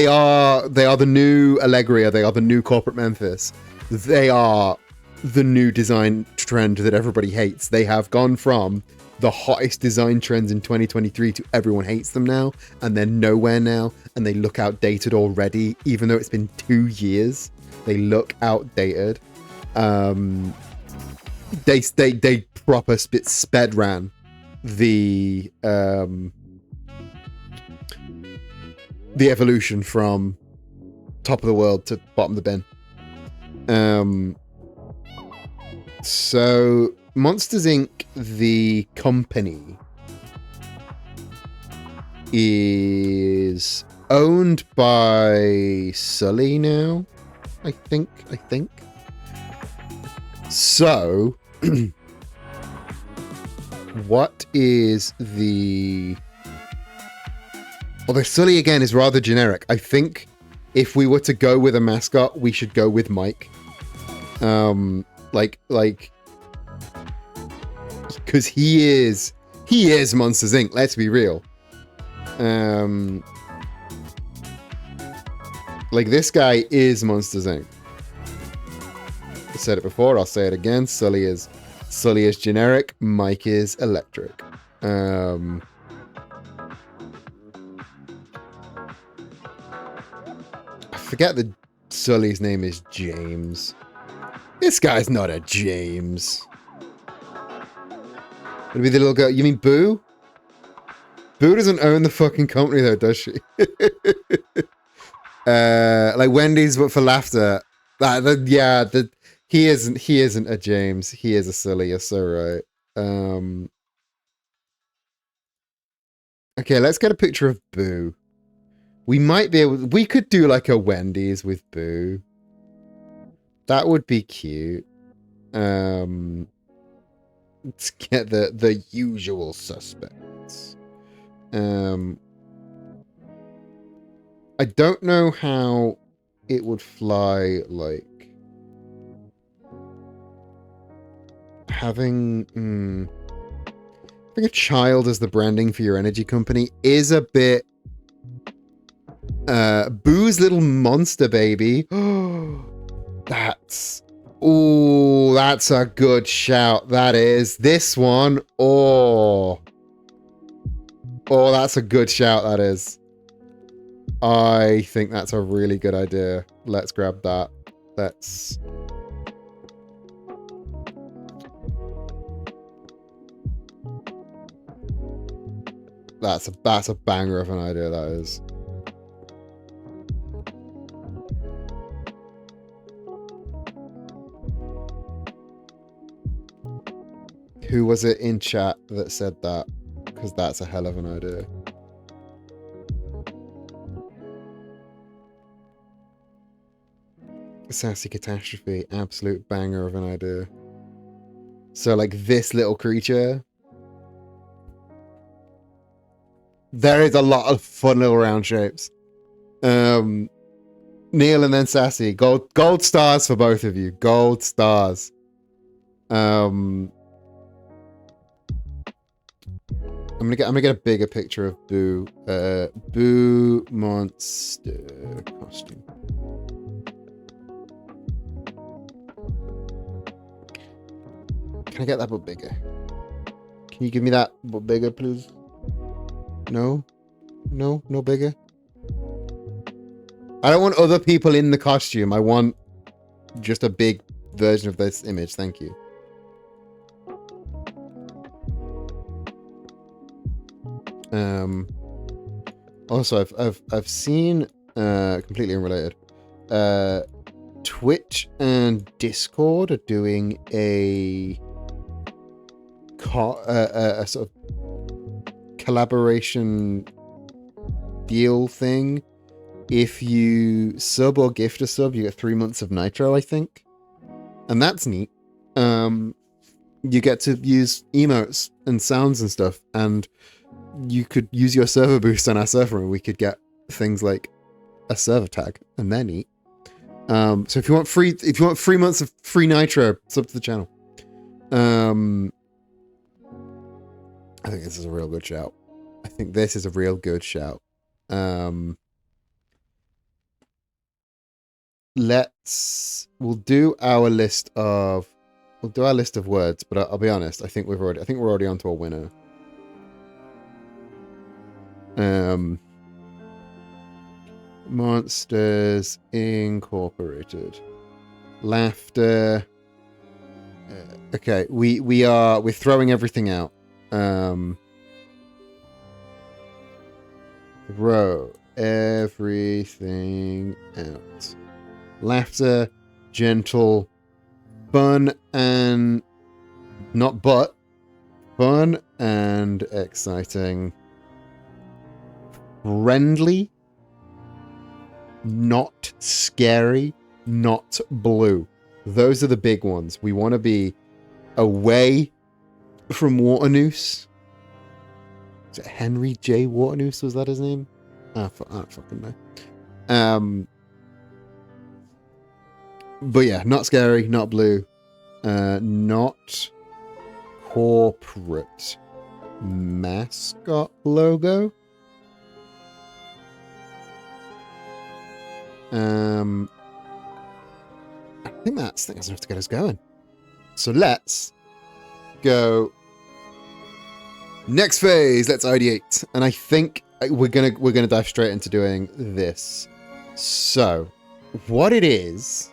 are the new Allegria. They are the new corporate Memphis. They are the new design trend that everybody hates. They have gone from the hottest design trends in 2023 to everyone hates them now, and they're nowhere now, and they look outdated already, even though it's been 2 years. They look outdated. They proper sped ran the evolution from top of the world to bottom of the bin. So Monsters Inc., the company, is owned by Sully now, I think. So, what is the... Although Sully, again, is rather generic. I think if we were to go with a mascot, we should go with Mike. Because he is Monsters Inc., let's be real. Like, this guy is Monsters Inc. I said it before, I'll say it again. Sully is generic, Mike is electric. I forget that Sully's name is James. This guy's not a James. It'll be the little girl. You mean Boo? Boo doesn't own the fucking company though, does she? Like Wendy's, but for laughter. He isn't a James. He is a Sully. You're so right. Okay, let's get a picture of Boo. We might be able. We could do like a Wendy's with Boo. That would be cute. Let's get the usual suspects. I don't know how it would fly, like having a child as the branding for your energy company is a bit Boo's little monster baby. That's a good shout. That is. This one. Oh, that's a good shout, that is. I think that's a really good idea. Let's grab that. That's a banger of an idea, that is. Who was it in chat that said that? Because that's a hell of an idea. Sassy Catastrophe, absolute banger of an idea. So like this little creature. There is a lot of fun little round shapes. Neil and then Sassy. Gold stars for both of you. Gold stars. I'm gonna get a bigger picture of Boo. Boo monster costume. Can I get that but bigger? Can you give me that but bigger, please? No? No? No bigger? I don't want other people in the costume. I want just a big version of this image. Thank you. Also, I've seen completely unrelated. Twitch and Discord are doing a sort of collaboration deal thing. If you sub or gift a sub, you get 3 months of Nitro, I think, and that's neat. You get to use emotes and sounds and stuff, and you could use your server boost on our server, and we could get things like a server tag, and they're neat. So if you want 3 months of free Nitro, sub to the channel. I think this is a real good shout. We'll do our list of words, but I'll be honest, I think we're already onto a winner. Monsters Incorporated. Laughter. Okay, we're throwing everything out. Throw everything out. Laughter, gentle, fun and not but fun and exciting. Friendly, not scary, not blue. Those are the big ones. We want to be away from Waternoose. Is it Henry J. Waternoose? Was that his name? I don't fucking know. But yeah, not scary, not blue, not corporate mascot logo. I think that's enough to get us going. So let's go. Next phase. Let's ideate, and I think we're gonna dive straight into doing this. So, what it is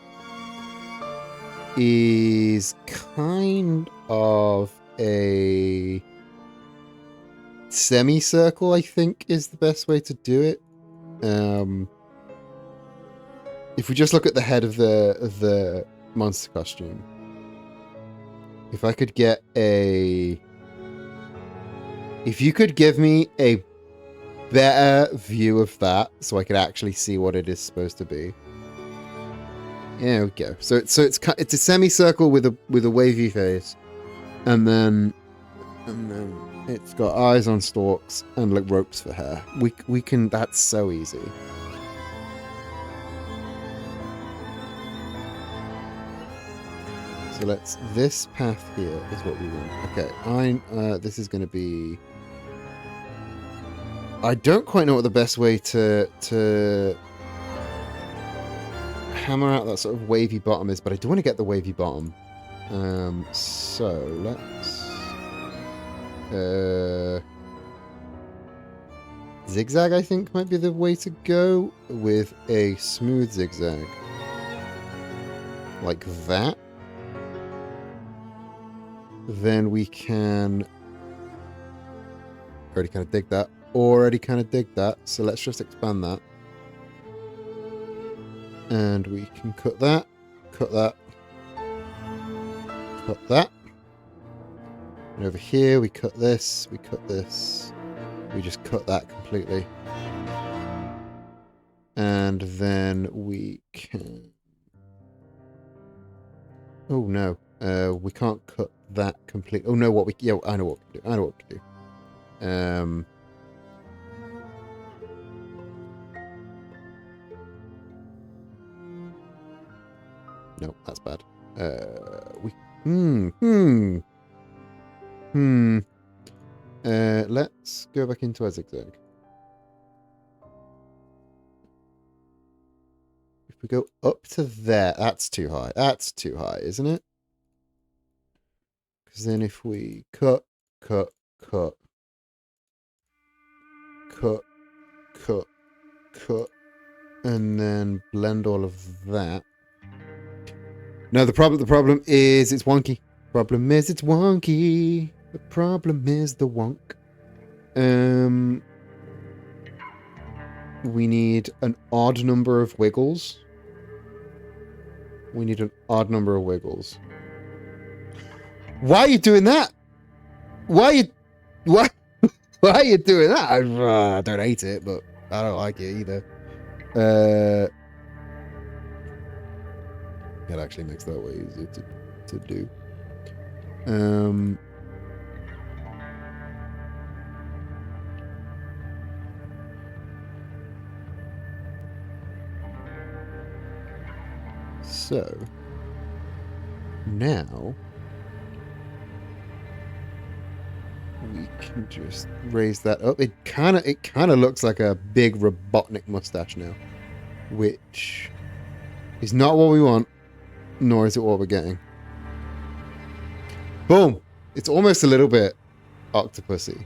kind of a semicircle, I think is the best way to do it. If we just look at the head of the monster costume, if I could get if you could give me a better view of that so I could actually see what it is supposed to be. There we go. So it's a semicircle with a wavy face, and then it's got eyes on stalks and like ropes for hair. We can. That's so easy. So this path here is what we want. Okay, this is going to be. I don't quite know what the best way to hammer out that sort of wavy bottom is, but I do want to get the wavy bottom. So let's zigzag, I think, might be the way to go, with a smooth zigzag like that. Then we can already kind of dig that. So let's just expand that. And we can cut that. And over here we cut this. We just cut that completely. And then we can... Oh no. We can't cut that completely. Oh no, I know what we can do. No, that's bad. Let's go back into our zigzag. If we go up to there, that's too high. That's too high, isn't it? Because then if we cut, cut, cut, cut, cut, cut, and then blend all of that. No, the problem is it's wonky. Problem is it's wonky. The problem is the wonk. We need an odd number of wiggles. We need an odd number of wiggles. Why are you doing that? Why are you doing that? I don't hate it, but I don't like it either. It actually makes that way easier to do. So now we can just raise that up. It kind of looks like a big Robotnik mustache now, which is not what we want, nor is it what we're getting. Boom! It's almost a little bit octopusy.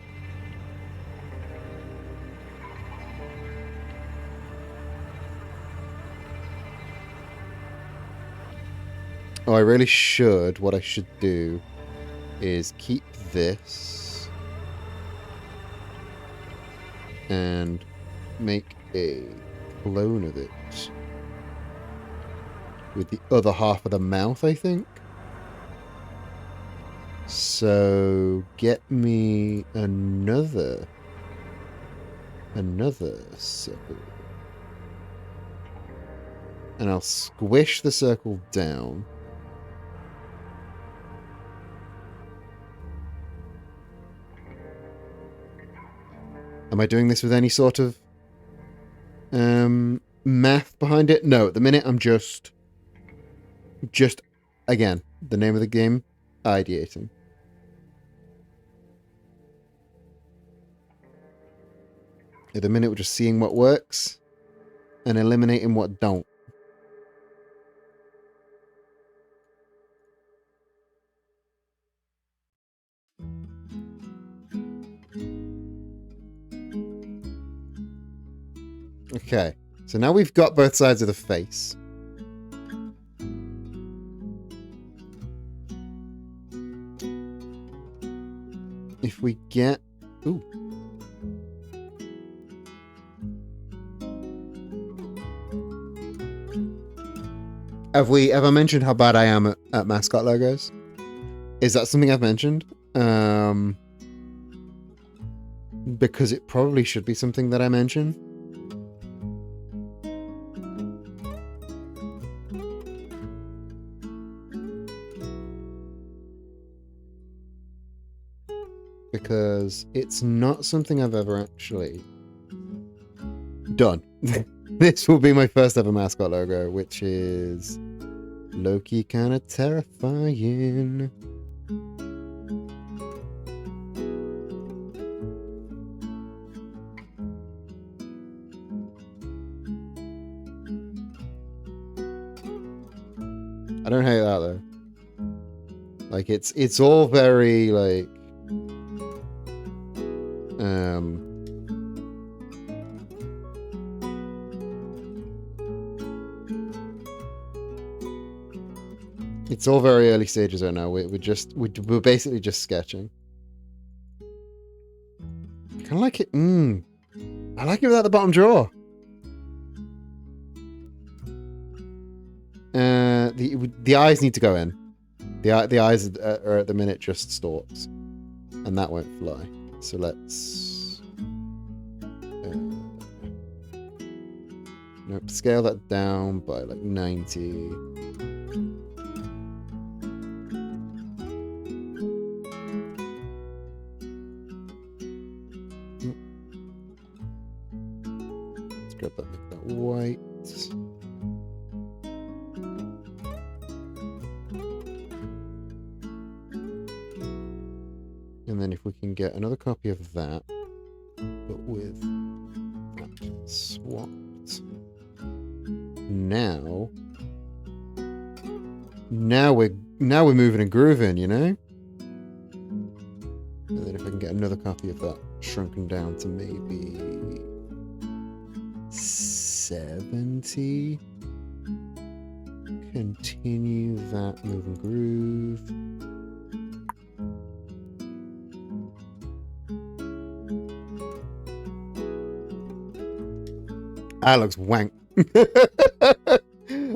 Oh, I really should. What I should do is keep this and make a clone of it with the other half of the mouth, I think. So get me another circle. And I'll squish the circle down. Am I doing this with any sort of math behind it? No, at the minute I'm just again, the name of the game, ideating. At the minute we're just seeing what works and eliminating what don't. Okay, so now we've got both sides of the face. If we get... Ooh. Have we ever mentioned how bad I am at mascot logos? Is that something I've mentioned? Because it probably should be something that I mention. Because it's not something I've ever actually done. This will be my first ever mascot logo, which is low-key kind of terrifying. I don't hate that though. Like it's all very like it's all very early stages right now. We're basically just sketching. I kind of like it. I like it without the bottom jaw. The eyes need to go in. The eyes are at the minute just stalks, and that won't fly. So let's nope, scale that down by like 90. Let's grab that, make that white. And then if we can get another copy of that, but with that swapped. Now we're moving and grooving, you know? another copy of that shrunken down to maybe 70. Continue that move and groove. That looks wank.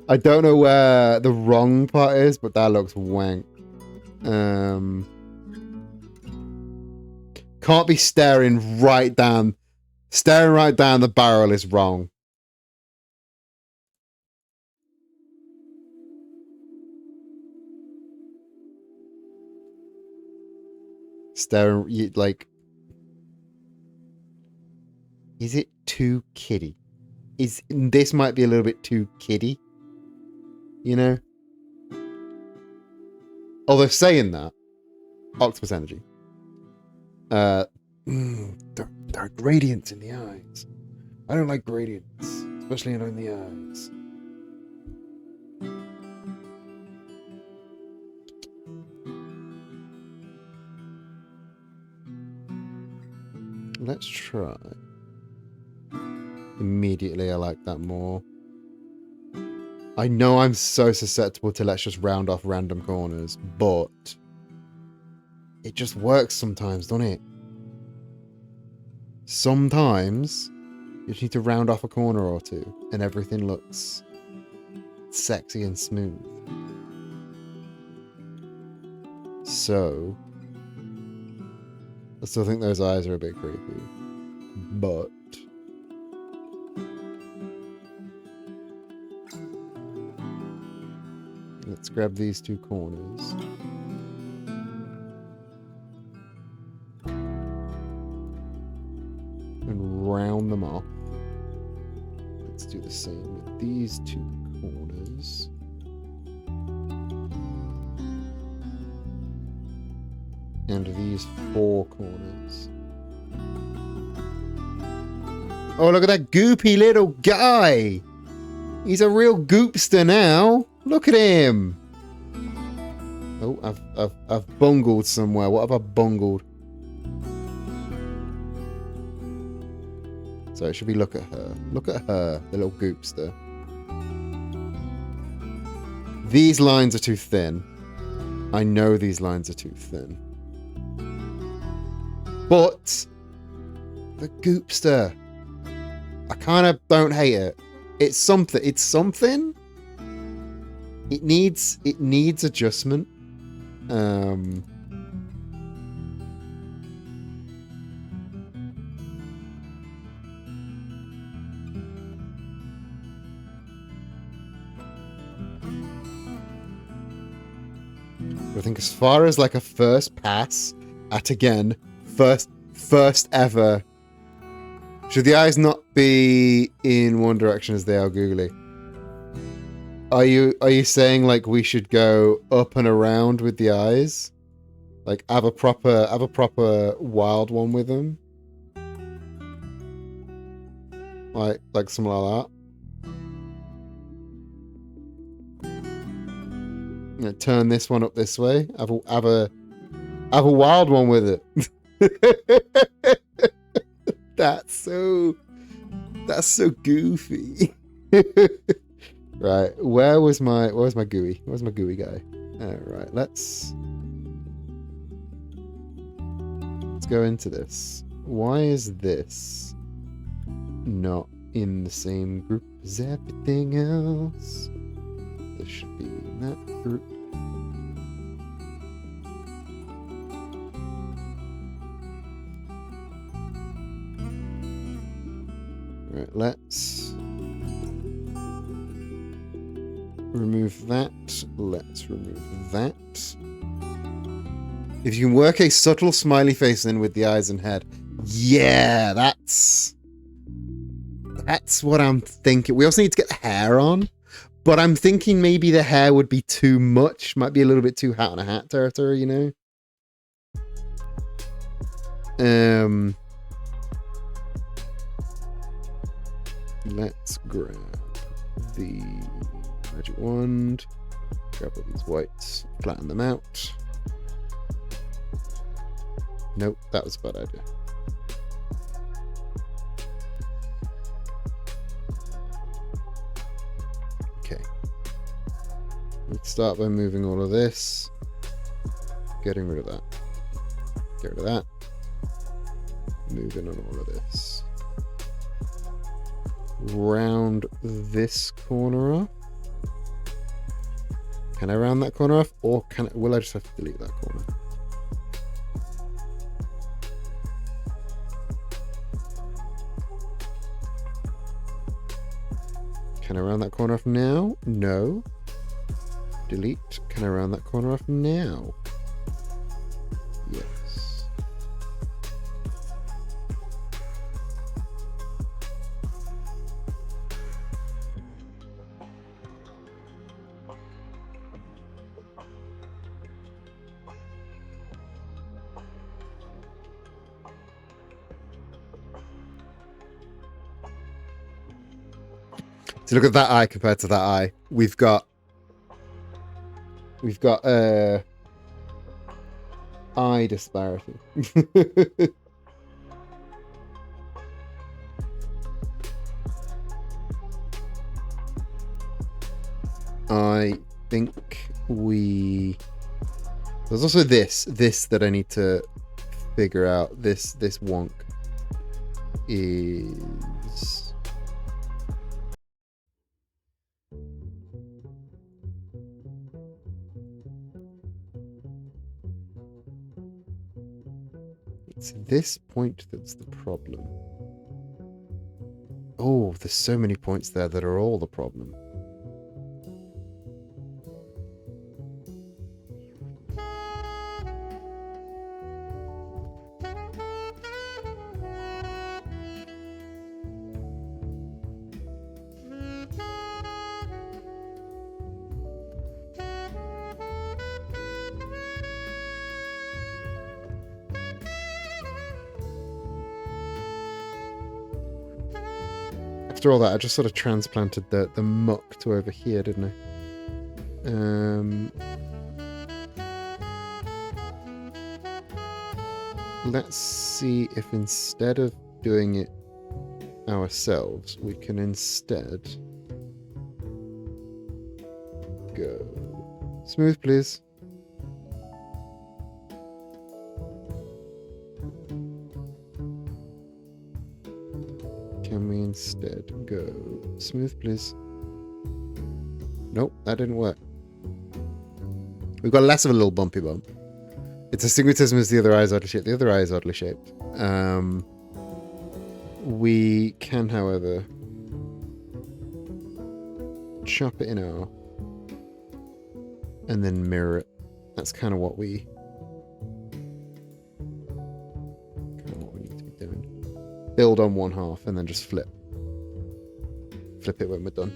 I don't know where the wrong part is, but that looks wank. Can't be staring right down. Staring right down the barrel is wrong. Staring, like... Is it too kiddie? This might be a little bit too kiddie, you know? Although saying that, Octopus Energy. There are gradients in the eyes. I don't like gradients, especially in the eyes. Let's try. Immediately, I like that more. I know I'm so susceptible to let's just round off random corners, but it just works sometimes, doesn't it? Sometimes you just need to round off a corner or two and everything looks sexy and smooth. So, I still think those eyes are a bit creepy, but let's grab these two corners. And round them off. Let's do the same with these two corners. And these four corners. Oh, look at that goopy little guy! He's a real goopster now! Look at him! Oh, I've bungled somewhere. What have I bungled? So it should be look at her. Look at her, the little goopster. These lines are too thin. I know these lines are too thin. But the goopster. I kind of don't hate it. It's something. It's something. It needs adjustment. I think as far as like a first pass at, again, first ever. Should the eyes not be in one direction as they are googly? Are you saying like we should go up and around with the eyes? Like have a proper wild one with them? Like something like that? You know, turn this one up this way. Have a wild one with it. That's so goofy. Right, where's my gooey? Where's my gooey guy? Right, let's go into this. Why is this not in the same group as everything else? This should be in that group. Right, let's remove that. Let's remove that. If you can work a subtle smiley face in with the eyes and head. Yeah, that's what I'm thinking. We also need to get the hair on. But I'm thinking maybe the hair would be too much. Might be a little bit too Hat on a Hat territory, you know? Let's grab the magic wand. Grab all these whites. Flatten them out. Nope, that was a bad idea. Okay. Let's start by moving all of this. Getting rid of that. Get rid of that. Moving on all of this. Round this corner off. Can I round that corner off? Or will I just have to delete that corner? Can I round that corner off now? No. Delete. Can I round that corner off now? Yes. So look at that eye compared to that eye. We've got eye disparity. I think there's also this that I need to figure out. This wonk is it's this point that's the problem. Oh, there's so many points there that are all the problem. After all that, I just sort of transplanted the muck to over here, didn't I? Let's see if instead of doing it ourselves, we can instead go smooth, please. Can we instead go smooth, please? Nope, that didn't work. We've got less of a little bumpy bump. It's astigmatism as the other eye is oddly shaped. The other eye is oddly shaped. We can, however, chop it in half and then mirror it. That's kind of what we need to be doing. Build on one half and then just flip. Flip it when we're done.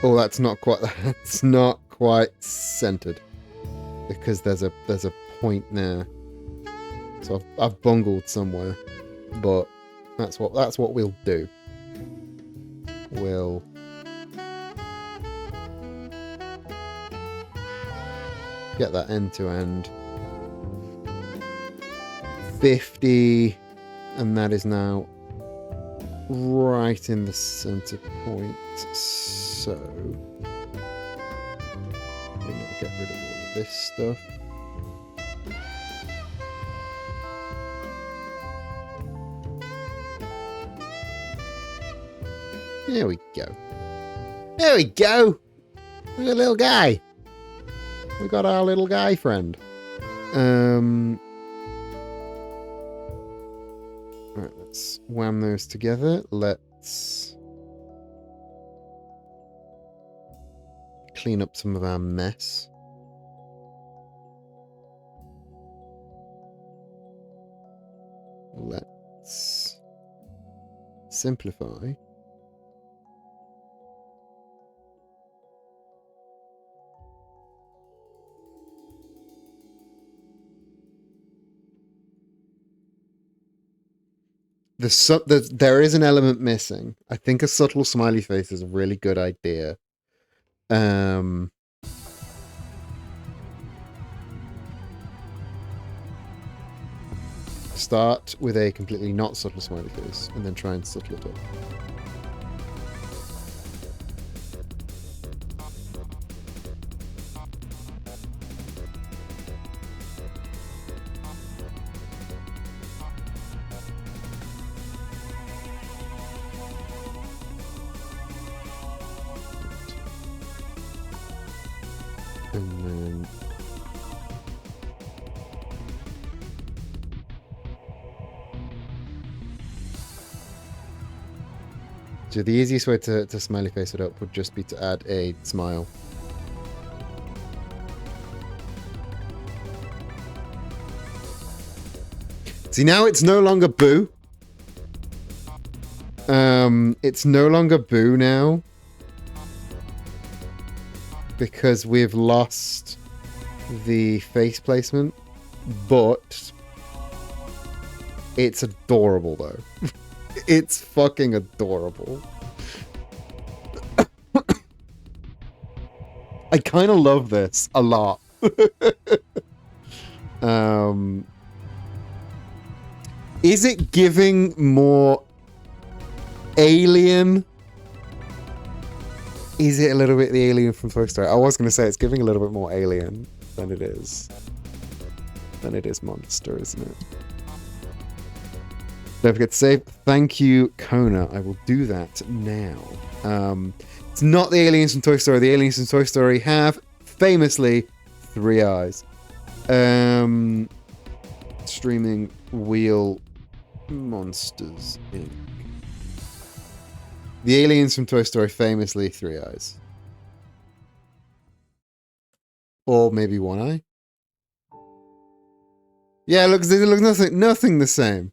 Oh, that's not quite. That's not quite centered because there's a point there. So I've bungled somewhere, but that's what we'll do. We'll get that end to end. 50, and that is now right in the center point. So we're going to get rid of all of this stuff. There we go. There we go. Look at the little guy. We got our little guy friend. Right, let's wham those together. Let's clean up some of our mess. Let's simplify. there is an element missing. I think a subtle smiley face is a really good idea. Start with a completely not subtle smiley face and then try and subtle it up. And then so the easiest way to smiley face it up would just be to add a smile. See, now it's no longer boo. It's no longer boo now. Because we've lost the face placement. But it's adorable though. It's fucking adorable. I kind of love this a lot. Is it giving more Alien? Is it a little bit the Alien from Toy Story? I was going to say it's giving a little bit more Alien than it is Monster, isn't it? Don't forget to say thank you, Kona. I will do that now. It's not the aliens from Toy Story. The aliens from Toy Story have famously 3 eyes. Streaming Wheel Monsters Inc. The aliens from Toy Story famously 3 eyes. Or maybe 1 eye. Yeah, it looks nothing the same.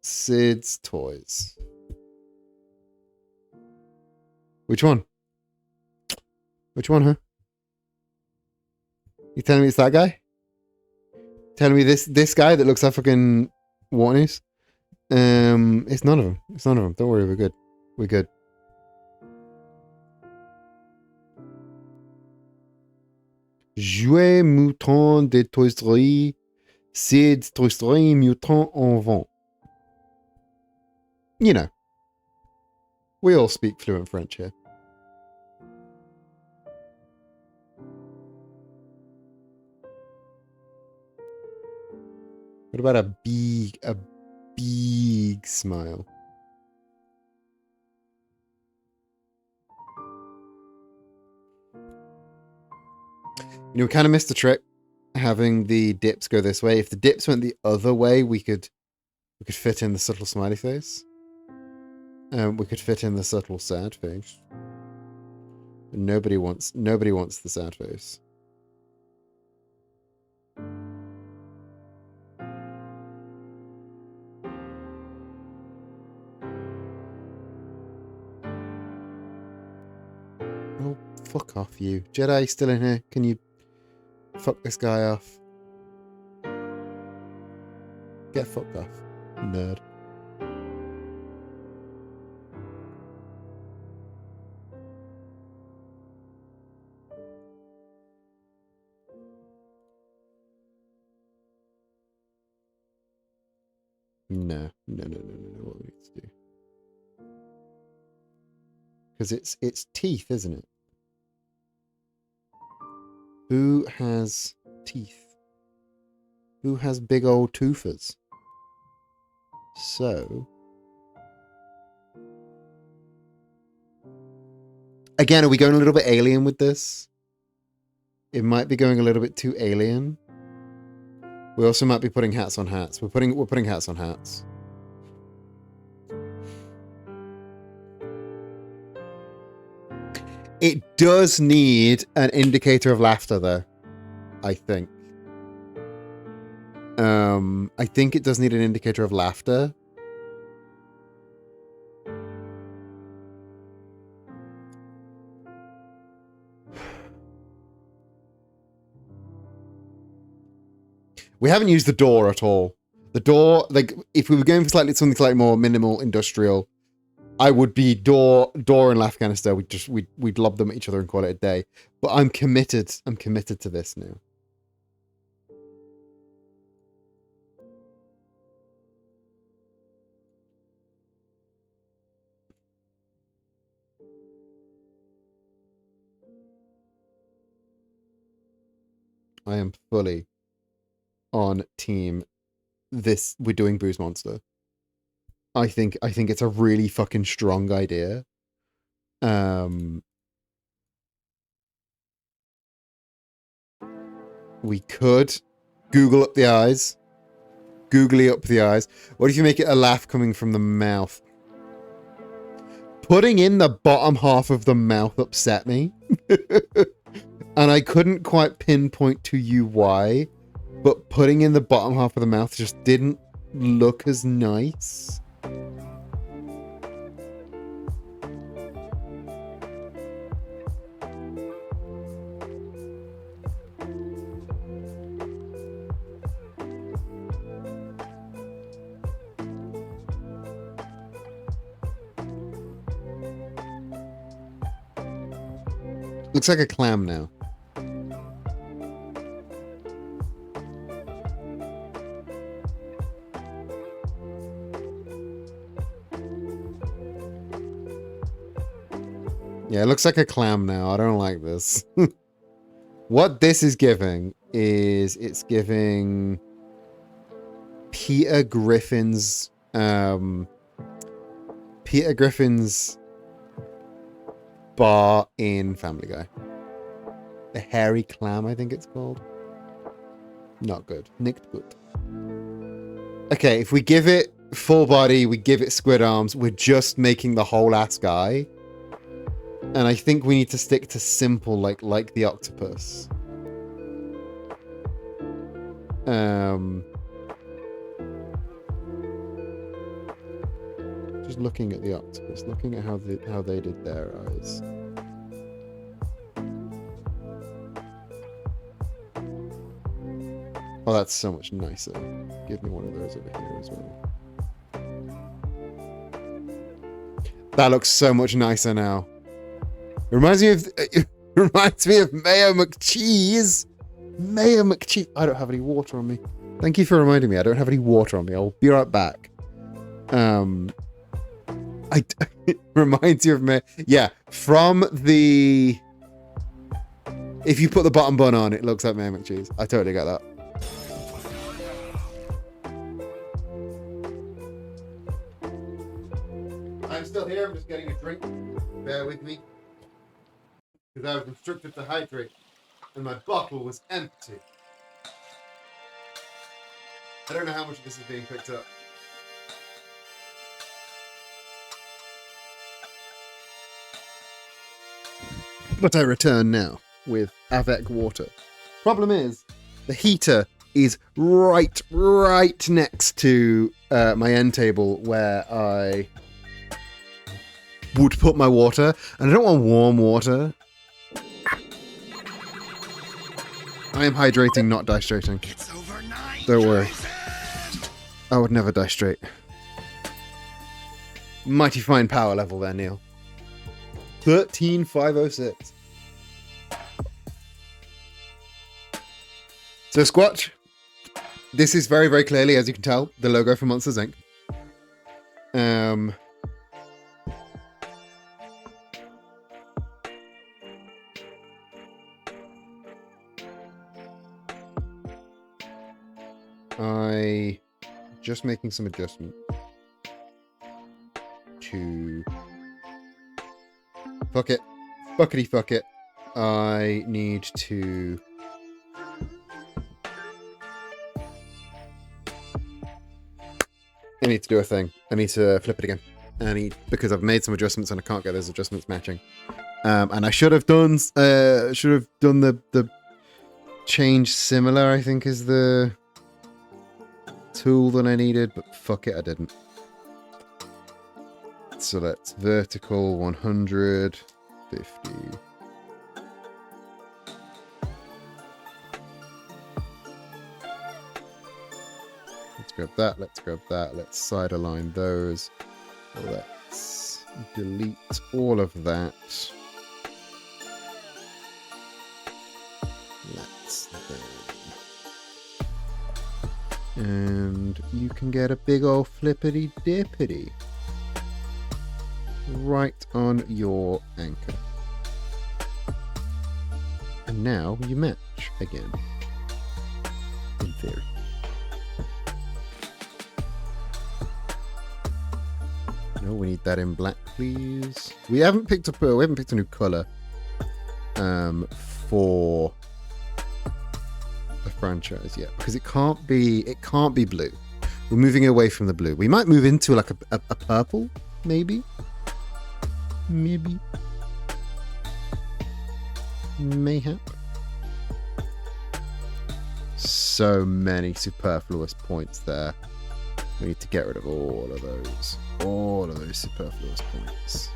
Sid's Toys. Which one? Which one, huh? You telling me it's that guy? Telling me this guy that looks like fucking Warnies? It's none of them. It's none of them. Don't worry, we're good. We're good. Jouet Mouton de Toy Story. Sid's Toy Story Mutant en vent. You know. We all speak fluent French here. What about a big smile? You know, we kind of missed the trick having the dips go this way. If the dips went the other way, we could fit in the subtle smiley face. We could fit in the subtle sad face. But nobody wants the sad face. Oh, fuck off, you. Jedi still in here. Can you fuck this guy off? Get fucked off, nerd. No. What we need to do? Because it's teeth, isn't it? Who has teeth? Who has big old toofers? So again, are we going a little bit alien with this? It might be going a little bit too alien. We also might be putting hats on hats. We're putting hats on hats. It does need an indicator of laughter, though. I think. I think it does need an indicator of laughter. We haven't used the door at all. The door, like, if we were going for something slightly more minimal industrial, I would be door and laugh canister. We'd lob them at each other and call it a day. But I'm committed. I'm committed to this now. I am fully on team this. We're doing Booze Monster. I think it's a really fucking strong idea. We could Google up the eyes. Googly up the eyes. What if you make it a laugh coming from the mouth? Putting in the bottom half of the mouth upset me. And I couldn't quite pinpoint to you why, but putting in the bottom half of the mouth just didn't look as nice. Looks like a clam now. Yeah, it looks like a clam now. I don't like this. What this is giving is it's giving Peter Griffin's bar in Family Guy. The hairy clam, I think it's called. Not good. Nicht gut. Okay, if we give it full body, we give it squid arms, we're just making the whole ass guy. And I think we need to stick to simple, like the octopus. Just looking at the octopus, looking at how they did their eyes. Oh, that's so much nicer. Give me one of those over here as well. That looks so much nicer now. It reminds me of Mayo McCheese. Mayo McCheese. I don't have any water on me. Thank you for reminding me. I don't have any water on me. I'll be right back. It reminds you of me. Yeah, from the. If you put the bottom bun on, it looks like Mayo McCheese. I totally get that. I'm still here. I'm just getting a drink. Bear with me. Because I was instructed to hydrate, and my bottle was empty. I don't know how much of this is being picked up. But I return now with Avec water. Problem is, the heater is right next to my end table where I would put my water, and I don't want warm water. I am hydrating, not distrating. Don't worry. I would never distrate. Mighty fine power level there, Neil. 13506. So Squatch, this is very, very clearly, as you can tell, the logo for Monsters Inc. Just making some adjustment to fuck it. Fuckity fuck it. I need to do a thing. I need to flip it again. Because I've made some adjustments and I can't get those adjustments matching. And I should have done the change similar, I think is the tool that I needed, but fuck it, I didn't. So that's vertical 150. Let's grab that. Let's grab that. Let's side align those. Let's delete all of that. Let's then. And you can get a big old flippity dippity right on your anchor. And now you match again. In theory. No, we need that in black, please. We haven't picked up we haven't picked a new color for the franchise yet because it can't be blue. We're moving away from the blue. We might move into like a purple, maybe. Mayhap. So many superfluous points there. We need to get rid of all of those superfluous points.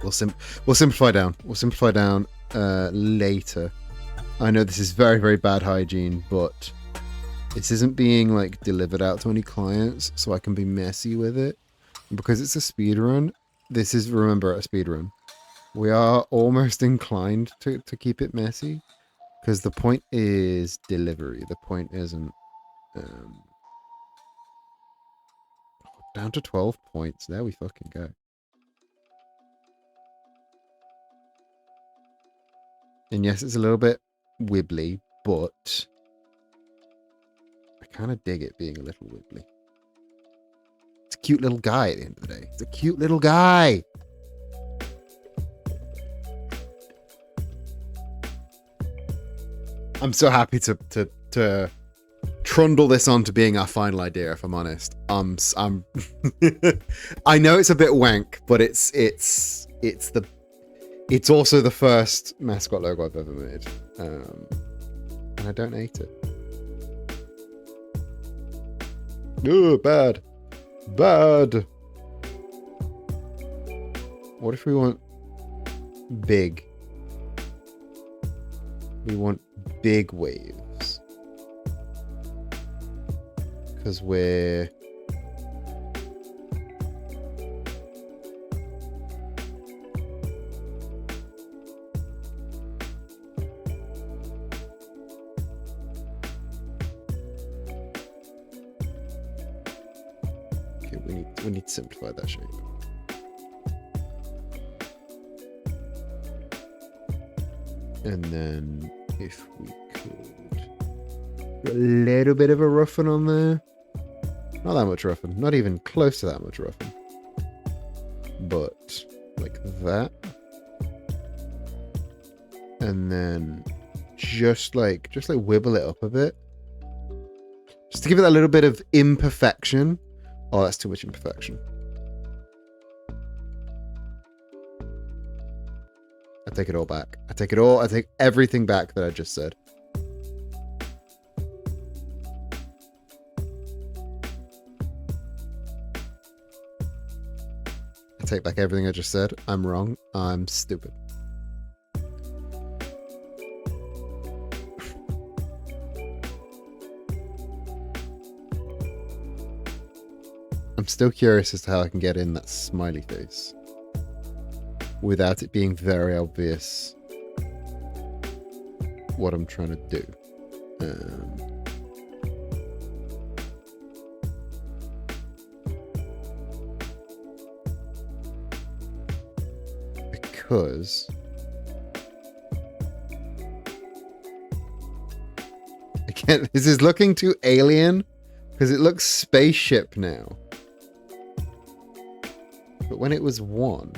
We'll simplify down. We'll simplify down later. I know this is very, very bad hygiene, but this isn't being like delivered out to any clients, so I can be messy with it. And because it's a speed run, this is, remember, a speed run. We are almost inclined to keep it messy because the point is delivery. The point isn't down to 12 points. There we fucking go. And yes, it's a little bit wibbly, but I kind of dig it being a little wibbly. It's a cute little guy at the end of the day. It's a cute little guy. I'm so happy to trundle this on to being our final idea, if I'm honest. I'm I know it's a bit wank, but it's also the first mascot logo I've ever made. And I don't hate it. Oh, bad. Bad. What if we want big? We want big waves. Because we're... Okay, we need to simplify that shape. And then if we could put a little bit of a roughen on there. Not that much roughen. Not even close to that much roughen. But like that. And then just like wibble it up a bit. Just to give it a little bit of imperfection. Oh, that's too much imperfection. I take it all back. I take everything back that I just said. I take back everything I just said. I'm wrong. I'm stupid. I'm still curious as to how I can get in that smiley face without it being very obvious what I'm trying to do. Because again, this is looking too alien because it looks spaceship now. But when it was one,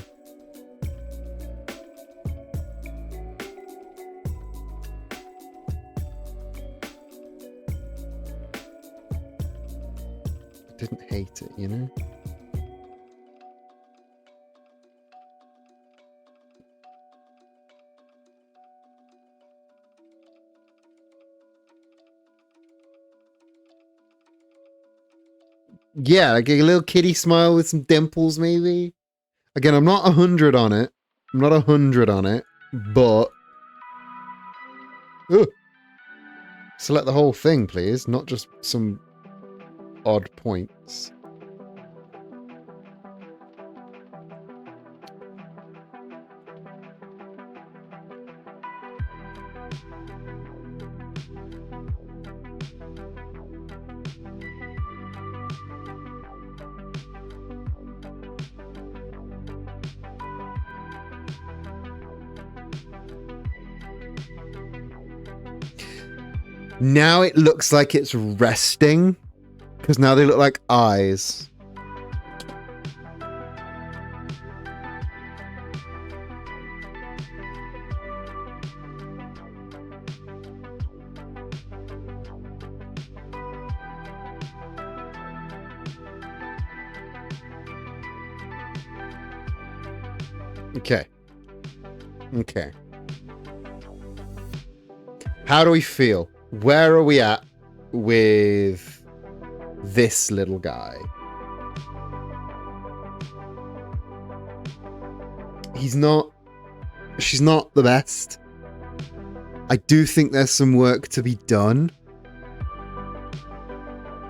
I didn't hate it, you know? Yeah, like a little kitty smile with some dimples, maybe. Again, I'm not 100 on it. I'm not 100 on it, but... Ugh. Select the whole thing, please, not just some odd points. Now it looks like it's resting, because now they look like eyes. Okay. Okay. How do we feel? Where are we at with this little guy? She's not the best. I do think there's some work to be done.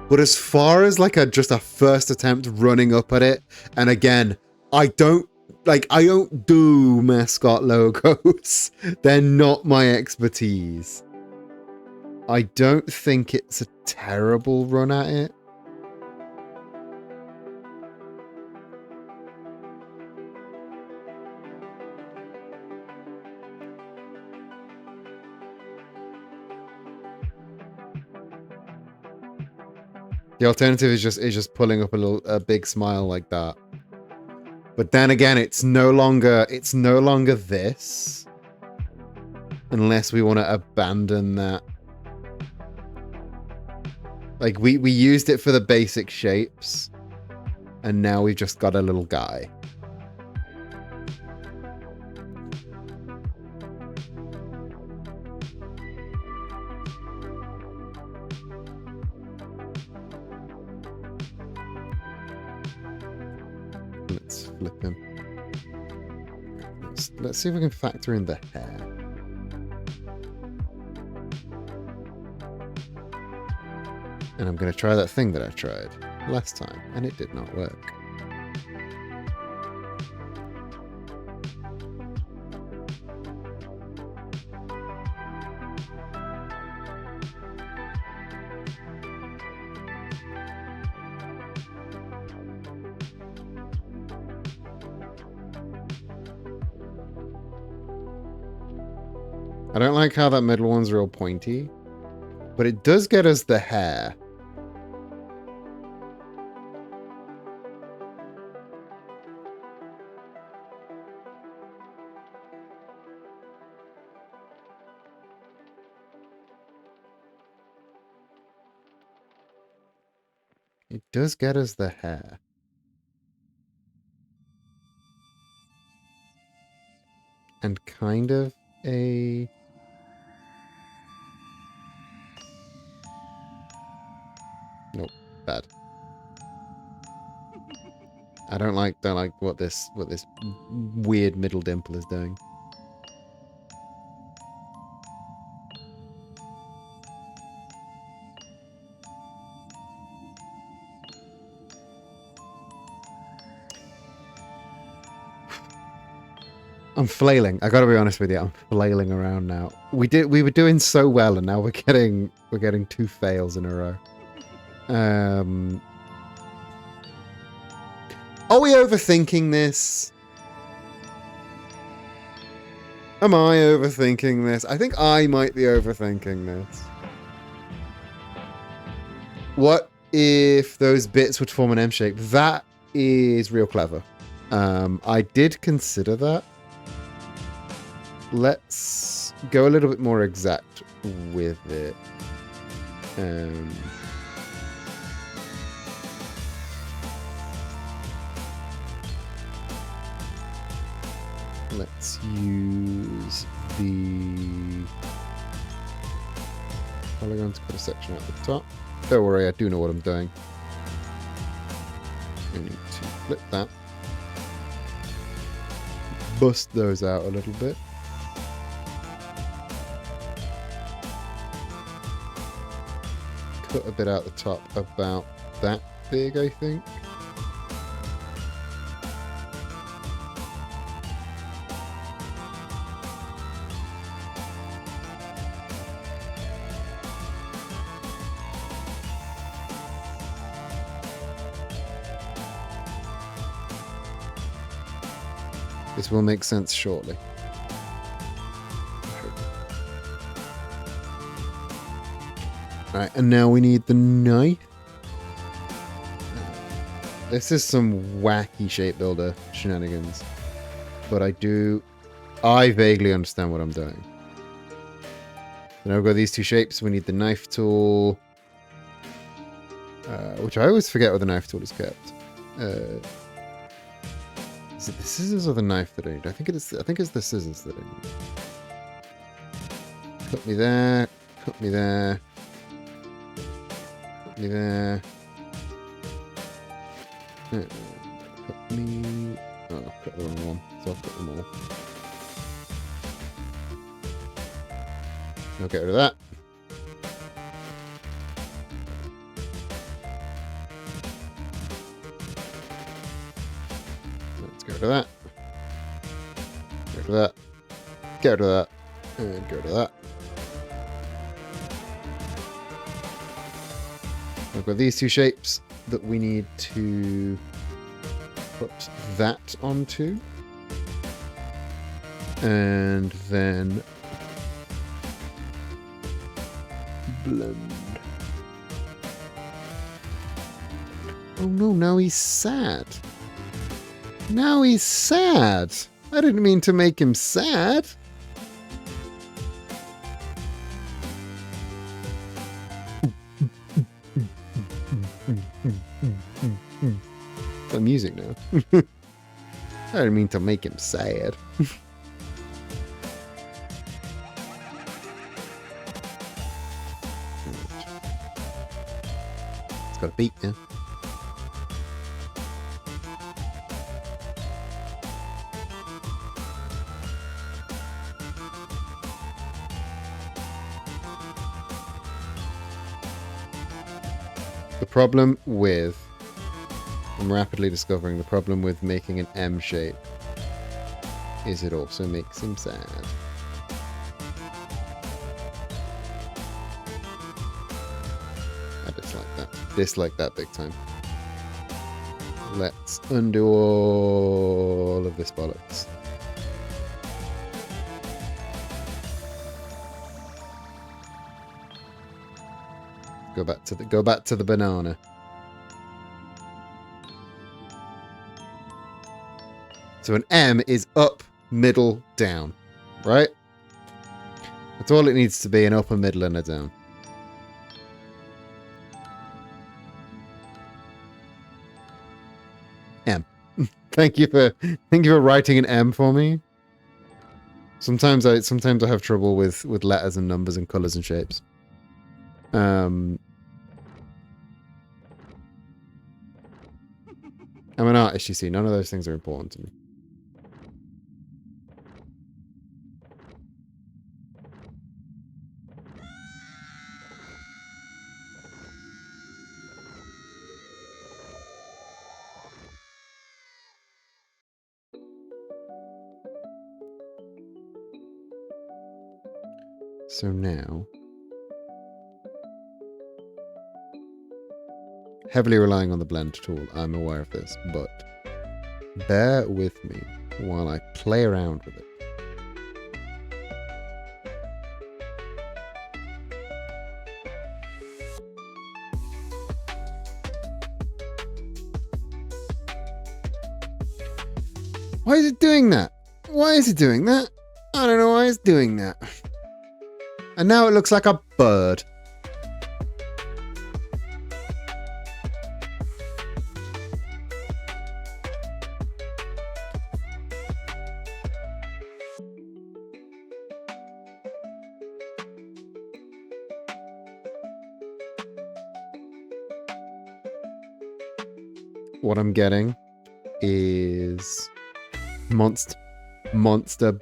But as far as like just a first attempt running up at it, and again, I don't do mascot logos. They're not my expertise. I don't think it's a terrible run at it. The alternative is just pulling up a big smile like that. But then again, it's no longer this, unless we want to abandon that. Like we used it for the basic shapes, and now we've just got a little guy. Let's flip him. Let's see if we can factor in the hair. And I'm going to try that thing that I tried last time, and it did not work. I don't like how that middle one's real pointy, but it does get us the hair. It does get us the hair. And kind of a... Nope, bad. I don't like what this weird middle dimple is doing. I'm flailing. I gotta be honest with you. I'm flailing around now. We were doing so well, and now we're getting 2 fails in a row. Are we overthinking this? Am I overthinking this? I think I might be overthinking this. What if those bits would form an M shape? That is real clever. I did consider that. Let's go a little bit more exact with it. Let's use the polygon to cut a section at the top. Don't worry, I do know what I'm doing. I need to flip that. bust those out a little bit. Cut a bit out the top, about that big, I think. This will make sense shortly. Alright, and now we need the knife. This is some wacky shape builder shenanigans. But I vaguely understand what I'm doing. So now we've got these two shapes. We need the knife tool. Which I always forget where the knife tool is kept. Is it the scissors or the knife that I need? I think it's the scissors that I need. Cut me there. Cut me there. Cut me there. Cut me. Oh, I've cut the wrong one. So I've cut them all. I'll get rid of that. Let's get rid of that. Get rid of that. Get rid of that. And get rid of that. I've got these two shapes that we need to put that onto. And then blend. Oh no, now he's sad. Now he's sad. I didn't mean to make him sad. The music now. I didn't mean to make him sad. It's got a beat now. The problem with, I'm rapidly discovering the problem with making an M shape is it also makes him sad. I dislike that. Dislike that big time. Let's undo all of this bollocks. Go back to the banana. So an M is up, middle, down, right? That's all it needs to be, an up, a middle, and a down. M. Thank you for writing an M for me. Sometimes I have trouble with letters and numbers and colors and shapes. I'm an artist, you see. None of those things are important to me. So now, heavily relying on the blend tool, I'm aware of this, but bear with me while I play around with it. Why is it doing that? Why is it doing that? I don't know why it's doing that. And now it looks like a bird. What I'm getting is monster. Monster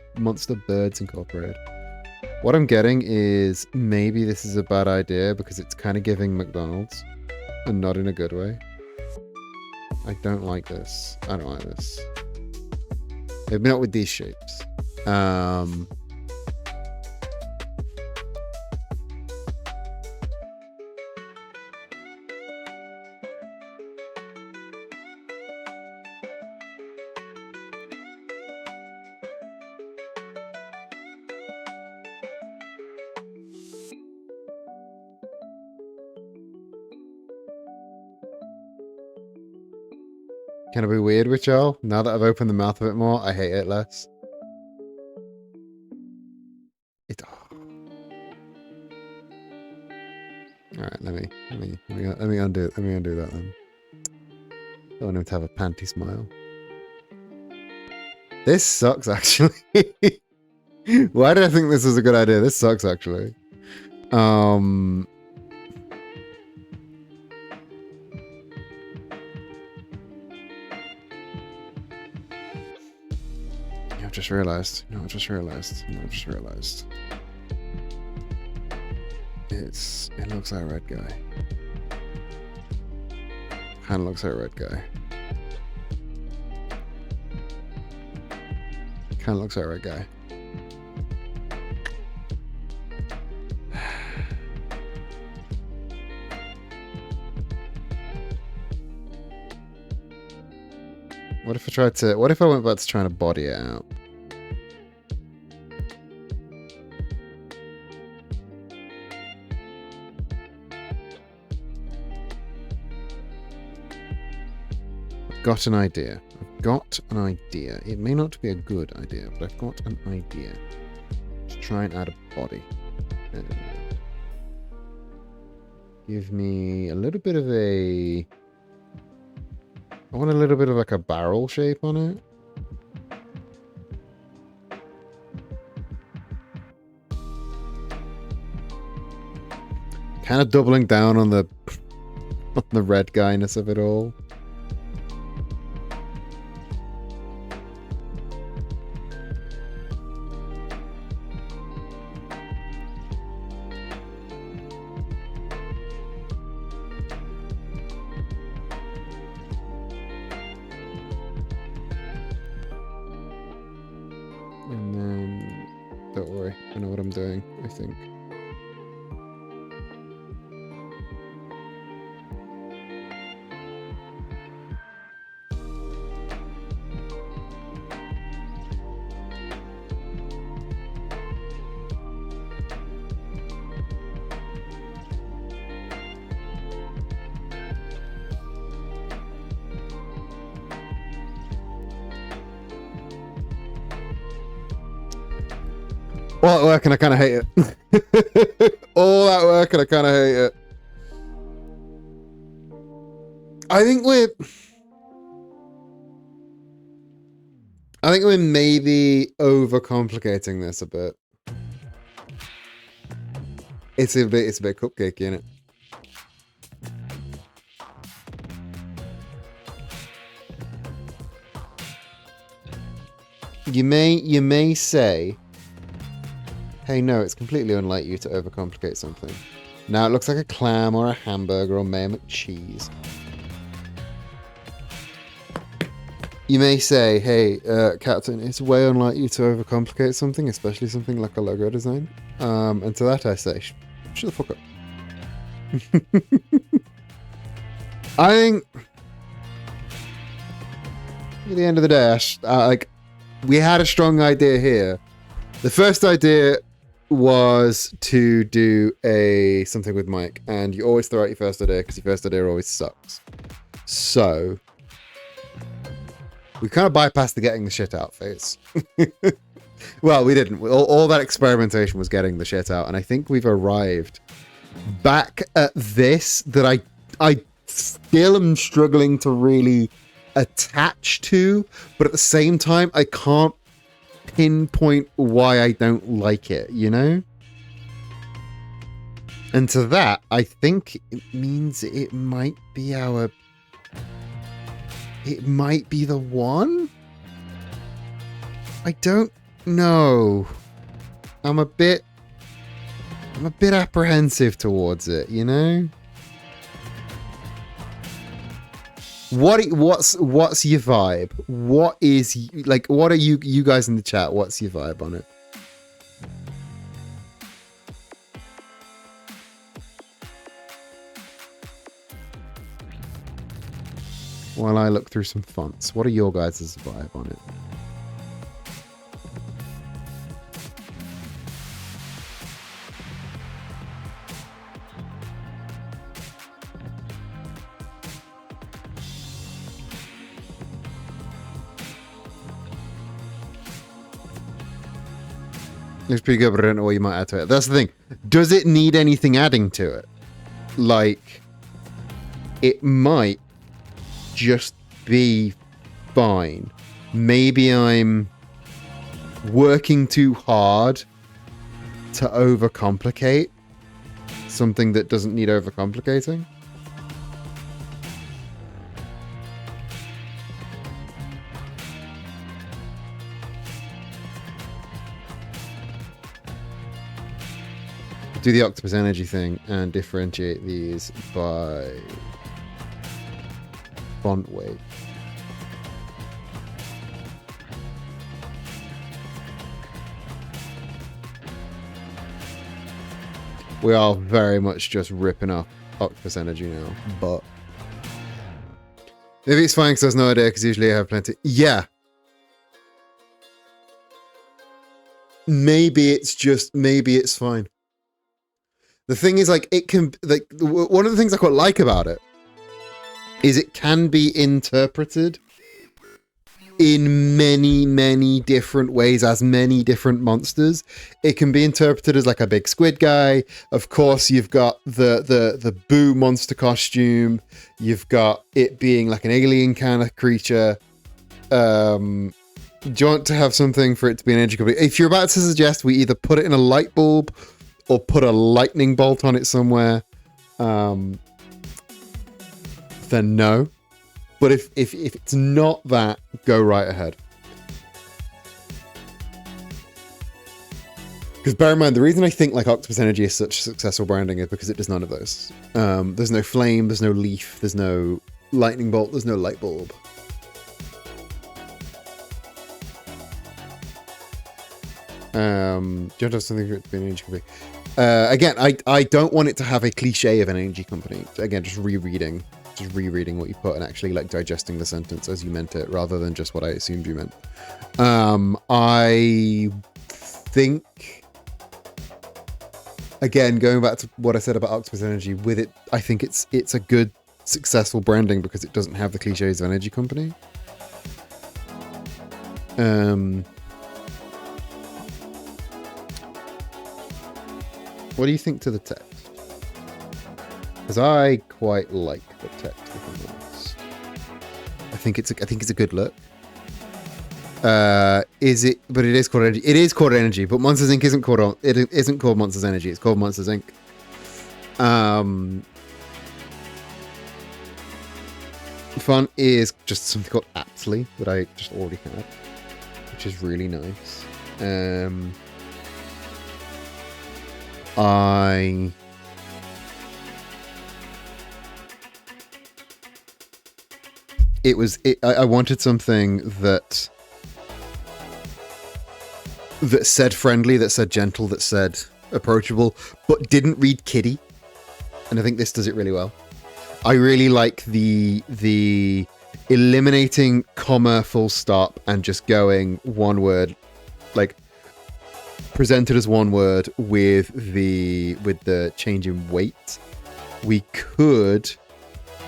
Birds Incorporated. What I'm getting is maybe this is a bad idea because it's kind of giving McDonald's and not in a good way. I don't like this. I don't like this. Maybe not with these shapes. Can I be weird with y'all? Now that I've opened the mouth a bit more, I hate it less. Alright, let me undo it. Let me undo that then. I want him to have a panty smile. This sucks, actually. Why did I think this was a good idea? This sucks, actually. I've just realized. It looks like a red guy. Kinda looks like a red guy. Kinda looks like a red guy. What if I went back to trying to body it out? Got an idea. I've got an idea. It may not be a good idea, but I've got an idea. Let's try and add a body. Give me a little bit of a... I want a little bit of like a barrel shape on it. Kind of doubling down on the red guyness of it all. And then, don't worry, I know what I'm doing, I think. All that work and I kind of hate it. All that work and I kind of hate it. I think we're maybe overcomplicating this a bit. It's a bit cupcakey, isn't it? You may say, hey, no, it's completely unlike you to overcomplicate something. Now it looks like a clam or a hamburger or mayo McCheese. You may say, hey, Captain, it's way unlike you to overcomplicate something, especially something like a logo design. And to that I say, shut the fuck up. I think, at the end of the day, we had a strong idea here. The first idea was to do something with Mike, and you always throw out your first idea because your first idea always sucks. So we kind of bypassed the getting the shit out phase. Well, we didn't. All that experimentation was getting the shit out, and I think we've arrived back at this that I still am struggling to really attach to, but at the same time I can't pinpoint why I don't like it, you know? And to that, I think it means it might be the one? I don't know. I'm a bit apprehensive towards it, you know? What's your vibe? What is, like, what are you guys in the chat? What's your vibe on it? While I look through some fonts, what are your guys' vibe on it? Looks pretty good, but I don't know what you might add to it. That's the thing. Does it need anything adding to it? Like, it might just be fine. Maybe I'm working too hard to overcomplicate something that doesn't need overcomplicating. Do the Octopus Energy thing and differentiate these by font weight. We are very much just ripping up Octopus Energy now, but maybe it's fine because there's no idea, because usually I have plenty. Yeah. Maybe it's fine. The thing is, like, it can, like, one of the things I quite like about it is it can be interpreted in many, many different ways as many different monsters. It can be interpreted as like a big squid guy. Of course, you've got the Boo monster costume. You've got it being like an alien kind of creature. Do you want to have something for it to be an energy company? If you're about to suggest we either put it in a light bulb or put a lightning bolt on it somewhere, then no. But if it's not that, go right ahead. Because bear in mind, the reason I think like Octopus Energy is such successful branding is because it does none of those. There's no flame, there's no leaf, there's no lightning bolt, there's no light bulb. Do you want to have something for it to be an energy company? Again, I don't want it to have a cliche of an energy company. Again, just rereading what you put and actually like digesting the sentence as you meant it, rather than just what I assumed you meant. I think, again, going back to what I said about Octopus Energy, with it, I think it's a good, successful branding because it doesn't have the cliches of an energy company. What do you think to the text? Because I quite like the text within this. I think it's a good look. Is it? But it is called energy. It is called energy. But Monsters Inc. isn't called Monsters Energy. It's called Monsters Inc. Fun is just something called Aptly that I just already had, which is really nice. I wanted something that said friendly, that said gentle, that said approachable, but didn't read kiddie. And I think this does it really well. I really like the eliminating comma, full stop, and just going one word, like presented as one word with the change in weight. We could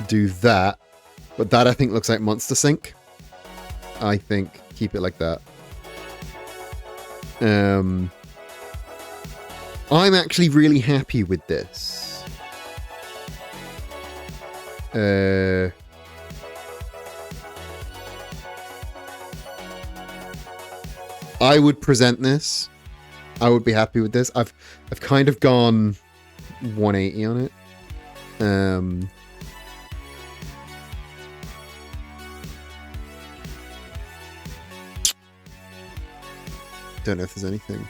do that, but that I think looks like Monster Sync. I think keep it like that. I'm actually really happy with this. I would present this. I would be happy with this. I've kind of gone 180 on it. Don't know if there's anything.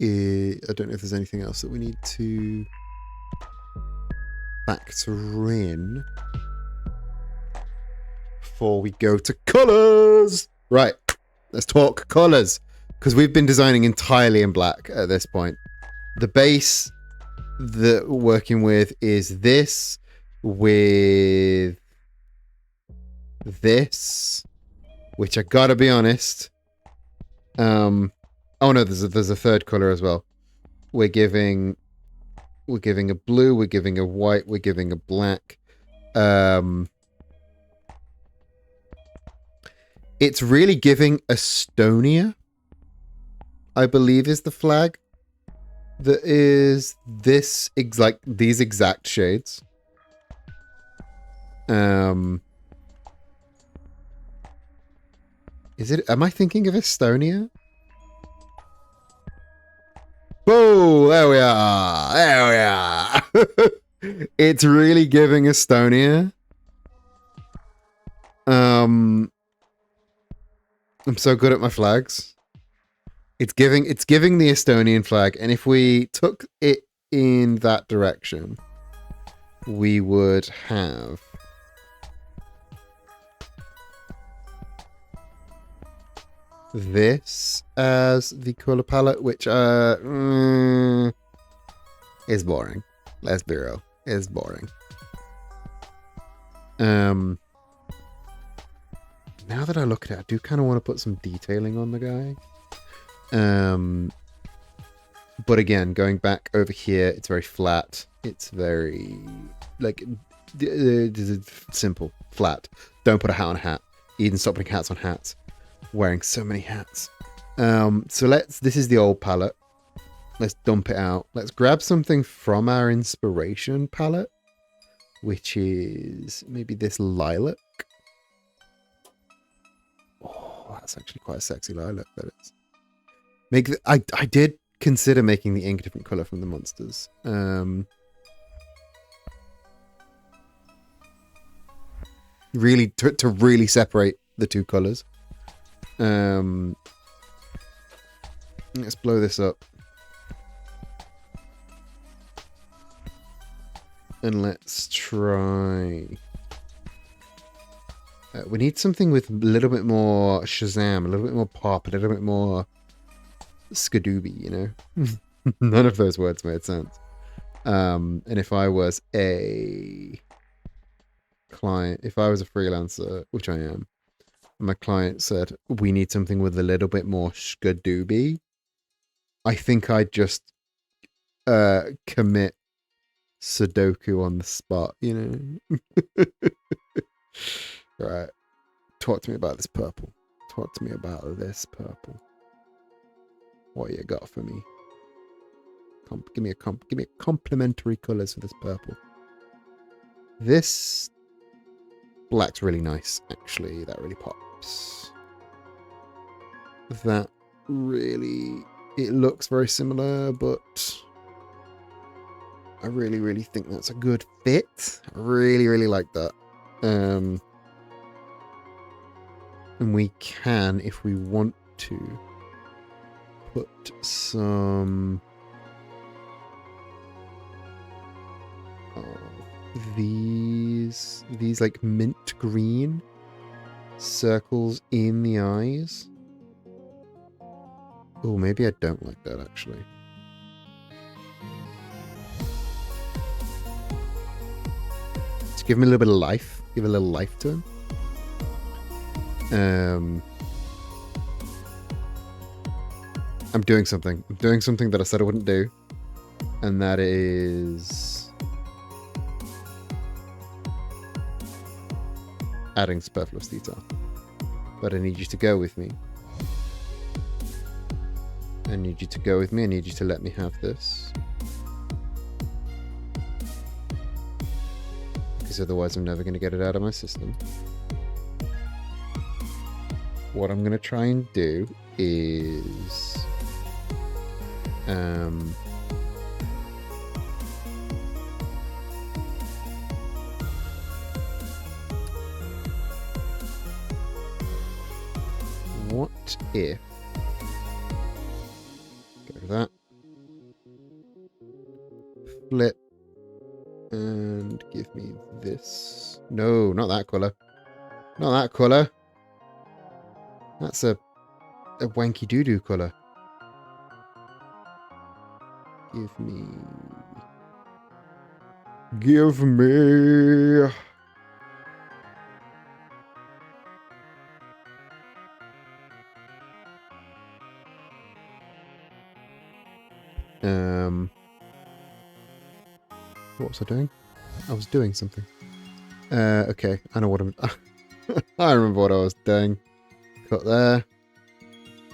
I don't know if there's anything else that we need to factor in before we go to colors. Right, let's talk colors, because we've been designing entirely in black at this point. The base that we're working with is this with this, which I gotta be honest. Oh no, there's a third color as well. We're giving a blue, we're giving a white, we're giving a black. It's really giving Estonia, I believe, is the flag. That is this like these exact shades. Is it? Am I thinking of Estonia? Whoa! There we are. There we are. It's really giving Estonia. I'm so good at my flags. It's giving the Estonian flag, and if we took it in that direction, we would have this as the color palette, which is boring. Let's be real, is boring. Now that I look at it, I do kind of want to put some detailing on the guy. But again, going back over here, it's very flat. It's very like simple, flat. Don't put a hat on a hat. Eden, stop putting hats on hats. Wearing so many hats. So this is the old palette. Let's dump it out. Let's grab something from our inspiration palette, which is maybe this lilac. Oh, that's actually quite a sexy lilac, that is. I did consider making the ink a different color from the monsters. Really to really separate the two colors. Let's blow this up. And let's try... we need something with a little bit more Shazam, a little bit more pop, a little bit more Skadooby, you know? None of those words made sense. And if I was a client, if I was a freelancer, which I am, and my client said, we need something with a little bit more Skadooby, I think I'd just commit Sudoku on the spot, you know? Right. Talk to me about this purple. Talk to me about this purple. What you got for me? Give me a complimentary colours for this purple. This black's really nice, actually. That really pops. That really... It looks very similar, but I really, really think that's a good fit. I really, really like that. And we can, if we want to, put some of these like mint green circles in the eyes. Oh, maybe I don't like that, actually. Just give him a little bit of life. Give a little life to him. I'm doing something. I'm doing something that I said I wouldn't do. And that is... adding superfluous detail. But I need you to go with me. I need you to go with me. I need you to let me have this. Because otherwise I'm never going to get it out of my system. What I'm going to try and do is... it here. Go to that. Flip. And give me this. No, not that colour. Not that colour. That's a wanky doo-doo colour. Give me... Give me... What was I doing? I was doing something. Okay, I know what I'm... I remember what I was doing. Cut there.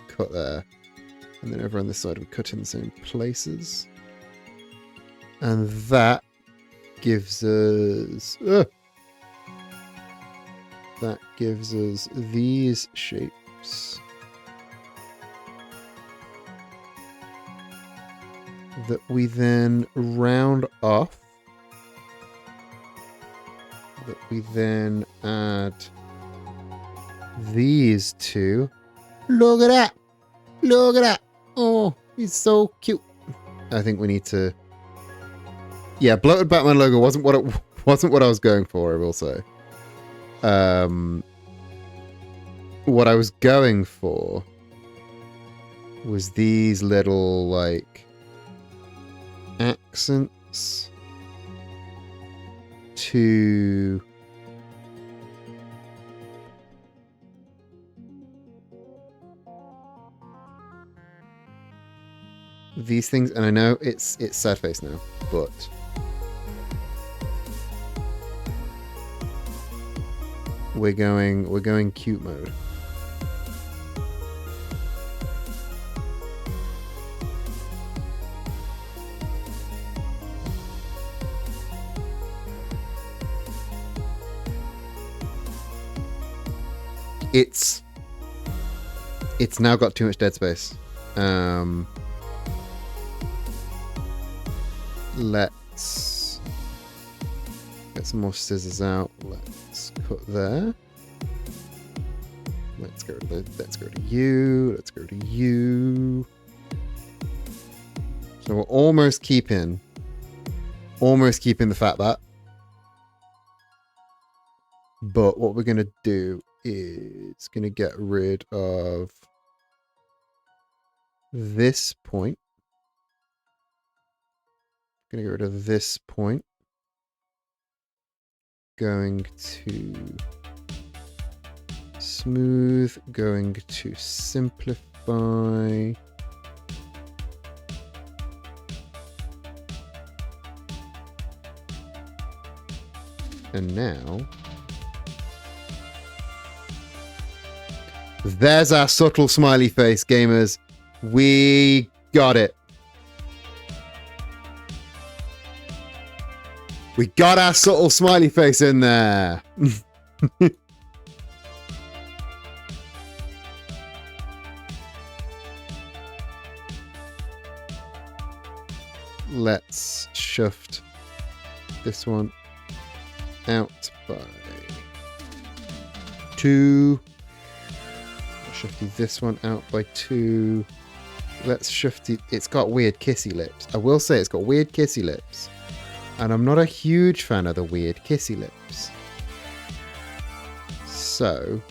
Cut there. And then over on this side we cut in the same places. And that gives us... that gives us these shapes. That we then round off. That we then add these two. Look at that! Look at that! Oh, he's so cute. I think we need to... Yeah, bloated Batman logo wasn't what I was going for, I will say. What I was going for was these little, like, accents to these things, and I know it's sad face now, but we're going cute mode. It's now got too much dead space. Let's get some more scissors out. Let's cut there. Let's go to you. Let's go to you. So we're almost keeping the fat bat. But what we're gonna do is gonna get rid of this point. Gonna get rid of this point. Going to smooth. Going to simplify. And now, there's our subtle smiley face, gamers. We got it. We got our subtle smiley face in there. Let's shift this one out by 2. Shifty this one out by 2. Let's shift it. It's got weird kissy lips. I will say it's got weird kissy lips. And I'm not a huge fan of the weird kissy lips. So...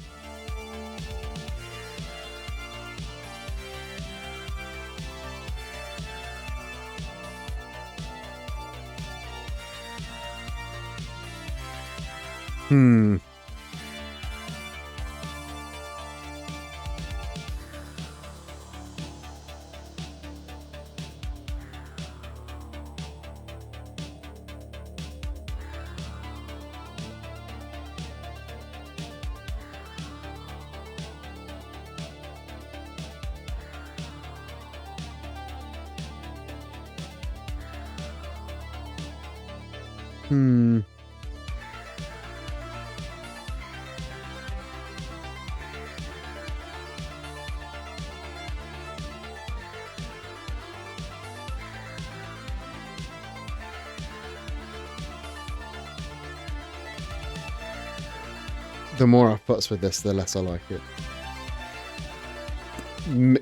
The more I futz with this, the less I like it.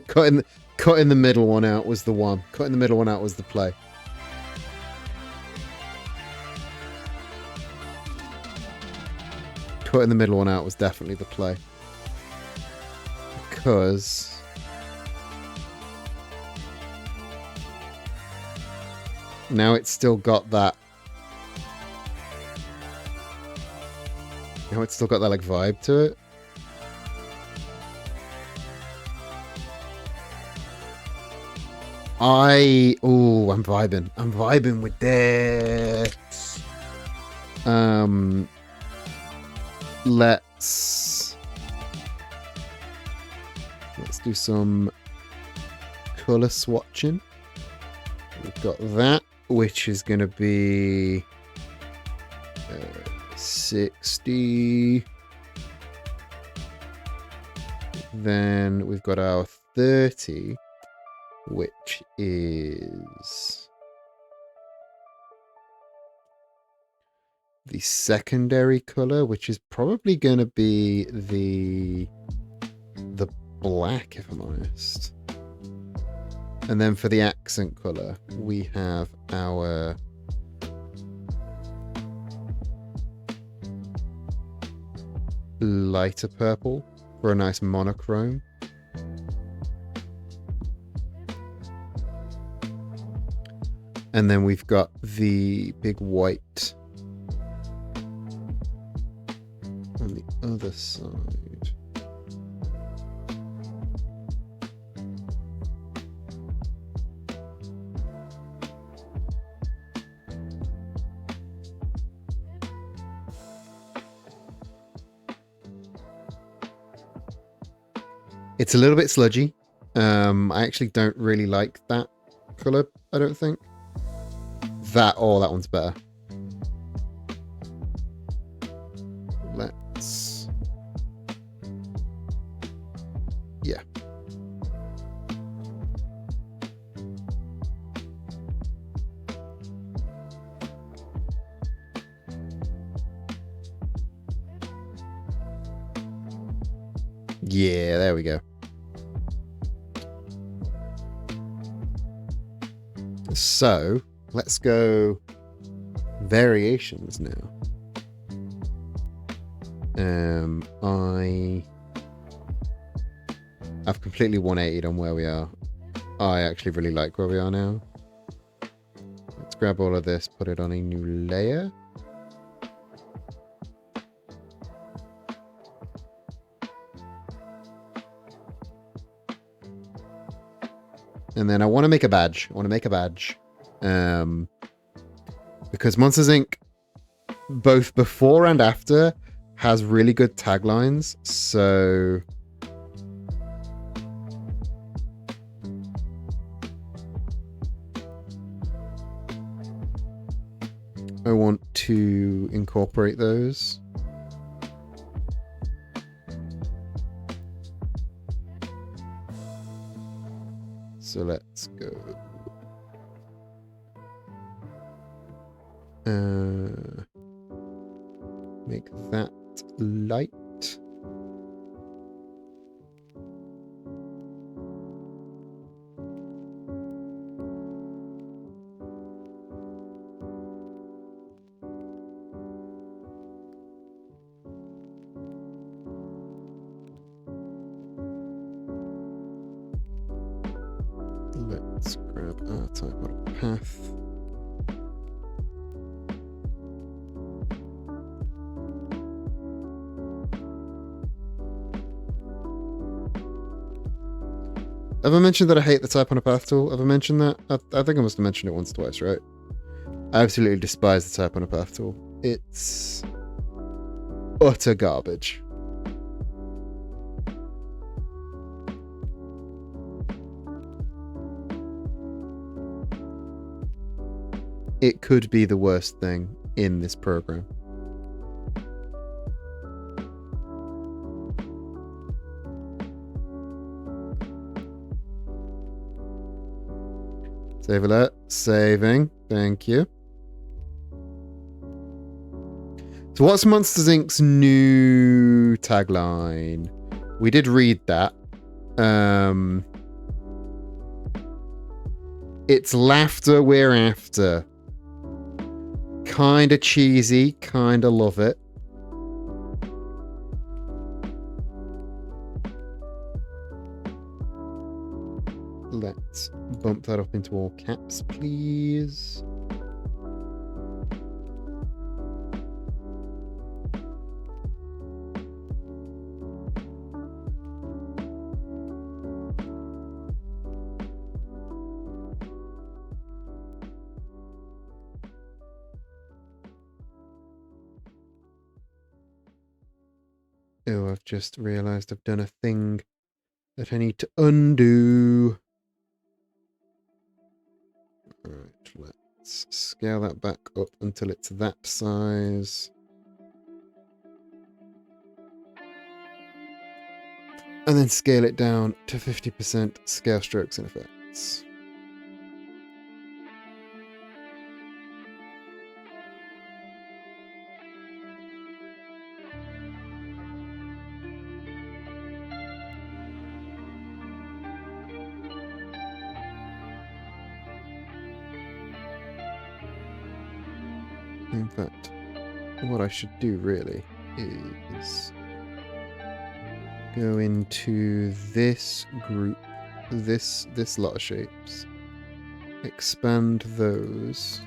Cutting the middle one out was the one. Cutting the middle one out was the play. Cutting the middle one out was definitely the play. Because now it's still got that. Now it's still got that like vibe to it. I'm vibing. I'm vibing with that. Let's do some color swatching. We've got that, which is going to be 60. Then we've got our 30, which is the secondary color, which is probably going to be the black, if I'm honest. And then for the accent color, we have our lighter purple for a nice monochrome. And then we've got the big white on the other side. It's a little bit sludgy. I actually don't really like that color, I don't think. That one's better. Let's... Yeah. Yeah, there we go. So, let's go variations now. I've completely 180'd on where we are. I actually really like where we are now. Let's grab all of this, put it on a new layer. And then I want to make a badge. Because Monsters Inc., both before and after, has really good taglines. So I want to incorporate those. So let's go. Make that light. Let's grab our type on path. Have I mentioned that I hate the type on a path tool? Have I mentioned that? I think I must have mentioned it once or twice, right? I absolutely despise the type on a path tool. It's utter garbage. It could be the worst thing in this program. Save alert. Saving. Thank you. So what's Monsters Inc.'s new tagline? We did read that. It's laughter we're after. Kinda cheesy, kinda love it. Let's bump that up into all caps, please. Oh, I've just realized I've done a thing that I need to undo. Alright, let's scale that back up until it's that size. And then scale it down to 50% scale strokes and effects. In fact, what I should do really is go into this group, this lot of shapes, expand those,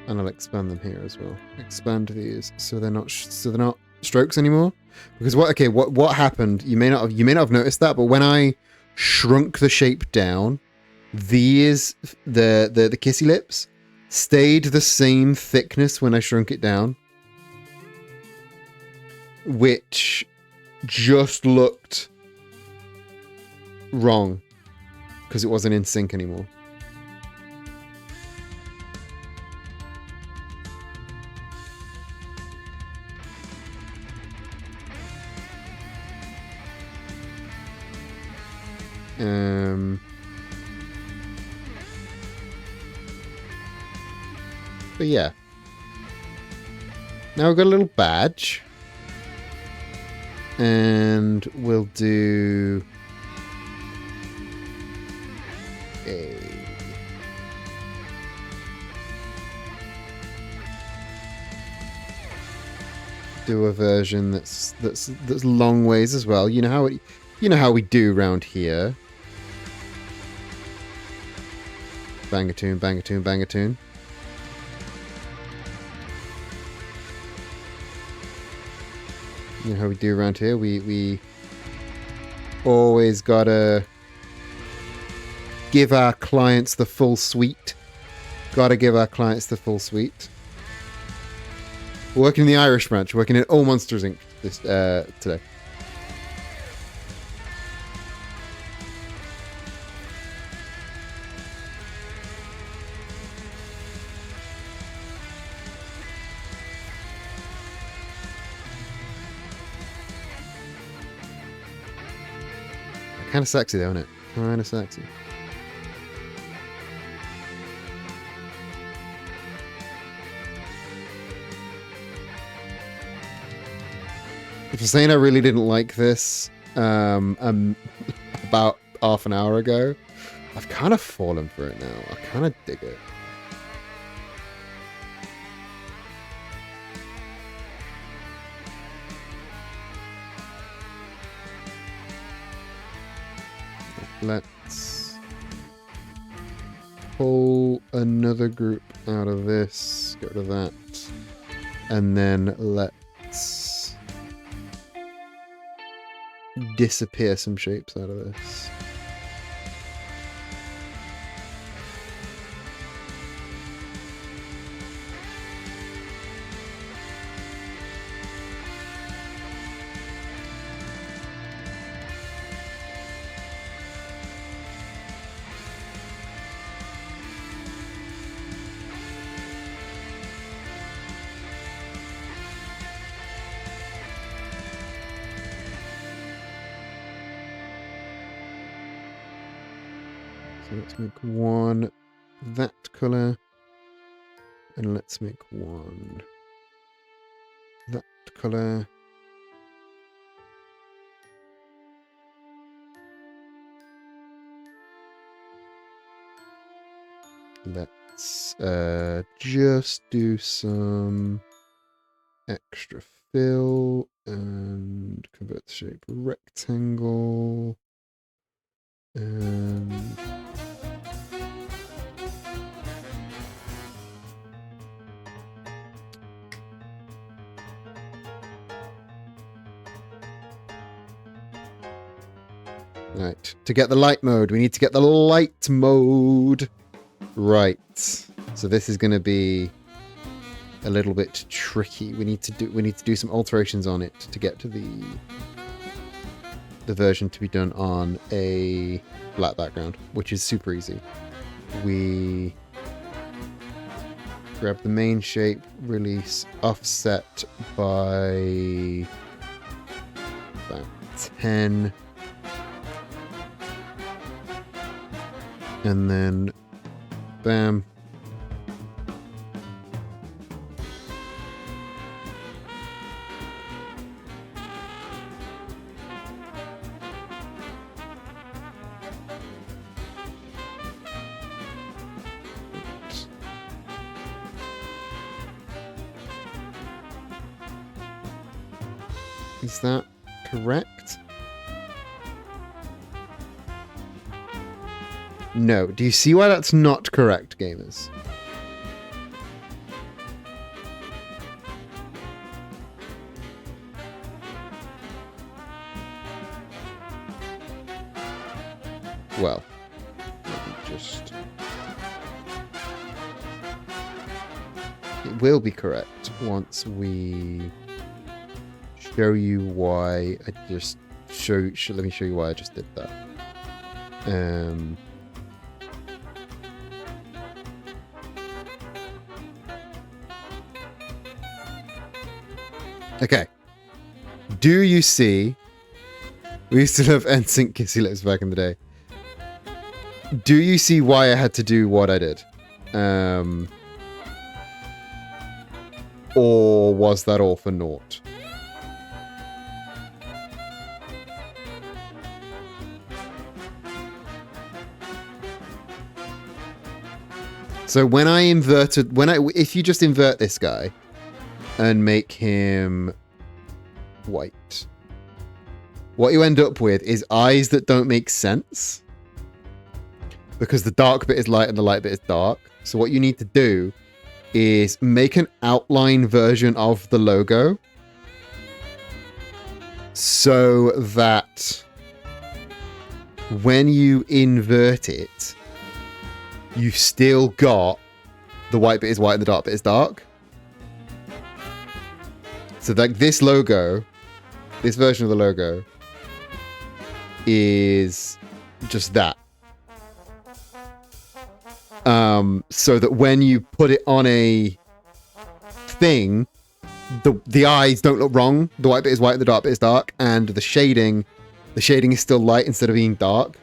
and I'll expand them here as well. Expand these so they're not strokes anymore. Because what happened? You may not have noticed that, but when I shrunk the shape down, these the kissy lips stayed the same thickness when I shrunk it down, which just looked wrong because it wasn't in sync anymore. But yeah. Now we've got a little badge. And we'll do a version that's long ways as well. You know how we do around here. Bang a tune, bang a tune, bang a tune. You know how we do around here. We always gotta give our clients the full suite. Gotta give our clients the full suite. We're working in the Irish branch. We're working at All Monsters Inc. this today. Kind of sexy though, isn't it? Kind of sexy. If you're saying I really didn't like this about half an hour ago, I've kind of fallen for it now. I kind of dig it. Let's pull another group out of this, get rid of that, and then let's disappear some shapes out of this. So let's make one that color, and let's make one that color. Let's just do some extra fill and convert the shape rectangle. And right, to get the light mode, we need to get the light mode. Right. So this is going to be a little bit tricky. We need to do some alterations on it to get to the version to be done on a black background, which is super easy. We grab the main shape, release offset by about 10, and then bam. Is that correct? No. Do you see why that's not correct, gamers? Well, let me just... It will be correct once we show you why I just let me show you why I just did that. Okay. Do you see? We used to love NSYNC Kissy Lips back in the day. Do you see why I had to do what I did? Or was that all for naught? So when I inverted, if you just invert this guy and make him white, what you end up with is eyes that don't make sense because the dark bit is light and the light bit is dark. So what you need to do is make an outline version of the logo so that when you invert it, you've still got the white bit is white and the dark bit is dark. So like this logo, this version of the logo is just that. So that when you put it on a thing, the eyes don't look wrong. The white bit is white and the dark bit is dark, and the shading is still light instead of being dark.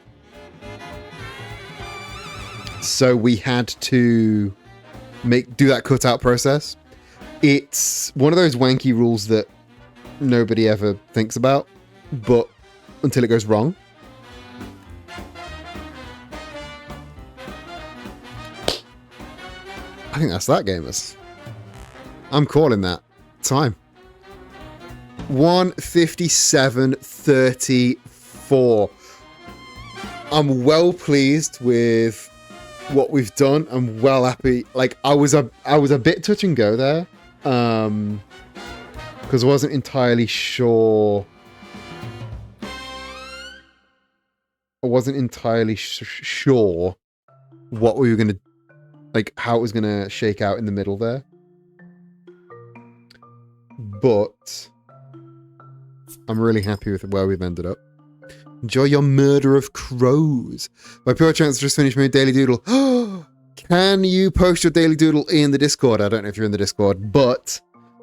So we had to do that cutout process. It's one of those wanky rules that nobody ever thinks about, but until it goes wrong. I think that's that, gamers. I'm calling that time. 1:57:34. I'm well pleased with what we've done. I'm well happy. Like I was a bit touch and go there, because I wasn't entirely sure. Sure what we were gonna, like, how it was gonna shake out in the middle there. But I'm really happy with where we've ended up. Enjoy your murder of crows. My pure chance just finished my daily doodle. Can you post your daily doodle in the Discord? I don't know if you're in the Discord, but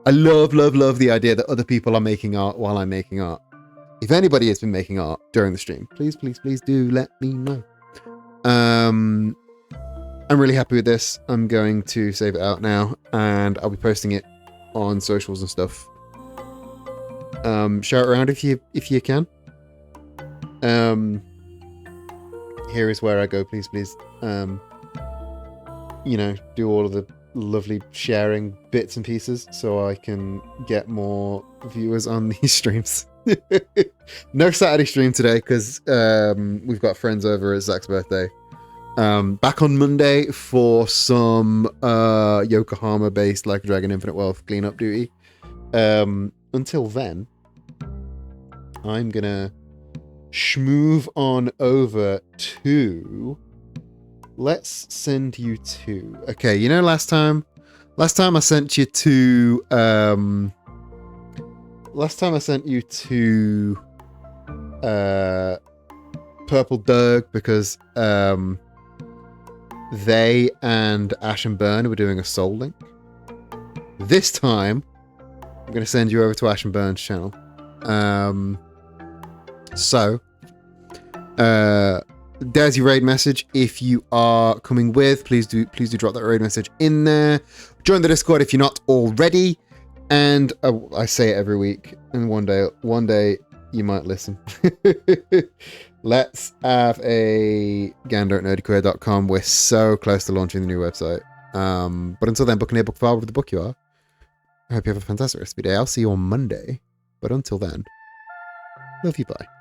I love the idea that other people are making art while I'm making art. If anybody has been making art during the stream, please do let me know. I'm really happy with this. I'm going to save it out now, and I'll be posting it on socials and stuff. Share it around if you can. Here is where I go, please. do all of the lovely sharing bits and pieces so I can get more viewers on these streams. No Saturday stream today because we've got friends over at Zach's birthday. Back on Monday for some Yokohama based Like a Dragon Infinite Wealth cleanup duty. Until then, I'm gonna schmoove on over to, let's send you to, okay, last time I sent you to Purple Dirg because they and Ash and Burn were doing a Soul Link. This time I'm going to send you over to Ash and Burn's channel. So there's your raid message. If you are coming with, please do drop that raid message in there. Join the Discord if you're not already. And I say it every week, and one day you might listen. Let's have a gander at nerdyqueer.com. We're so close to launching the new website. But until then, book near, book far with the book you are. I hope you have a fantastic rest of your day. I'll see you on Monday. But until then, love you, bye.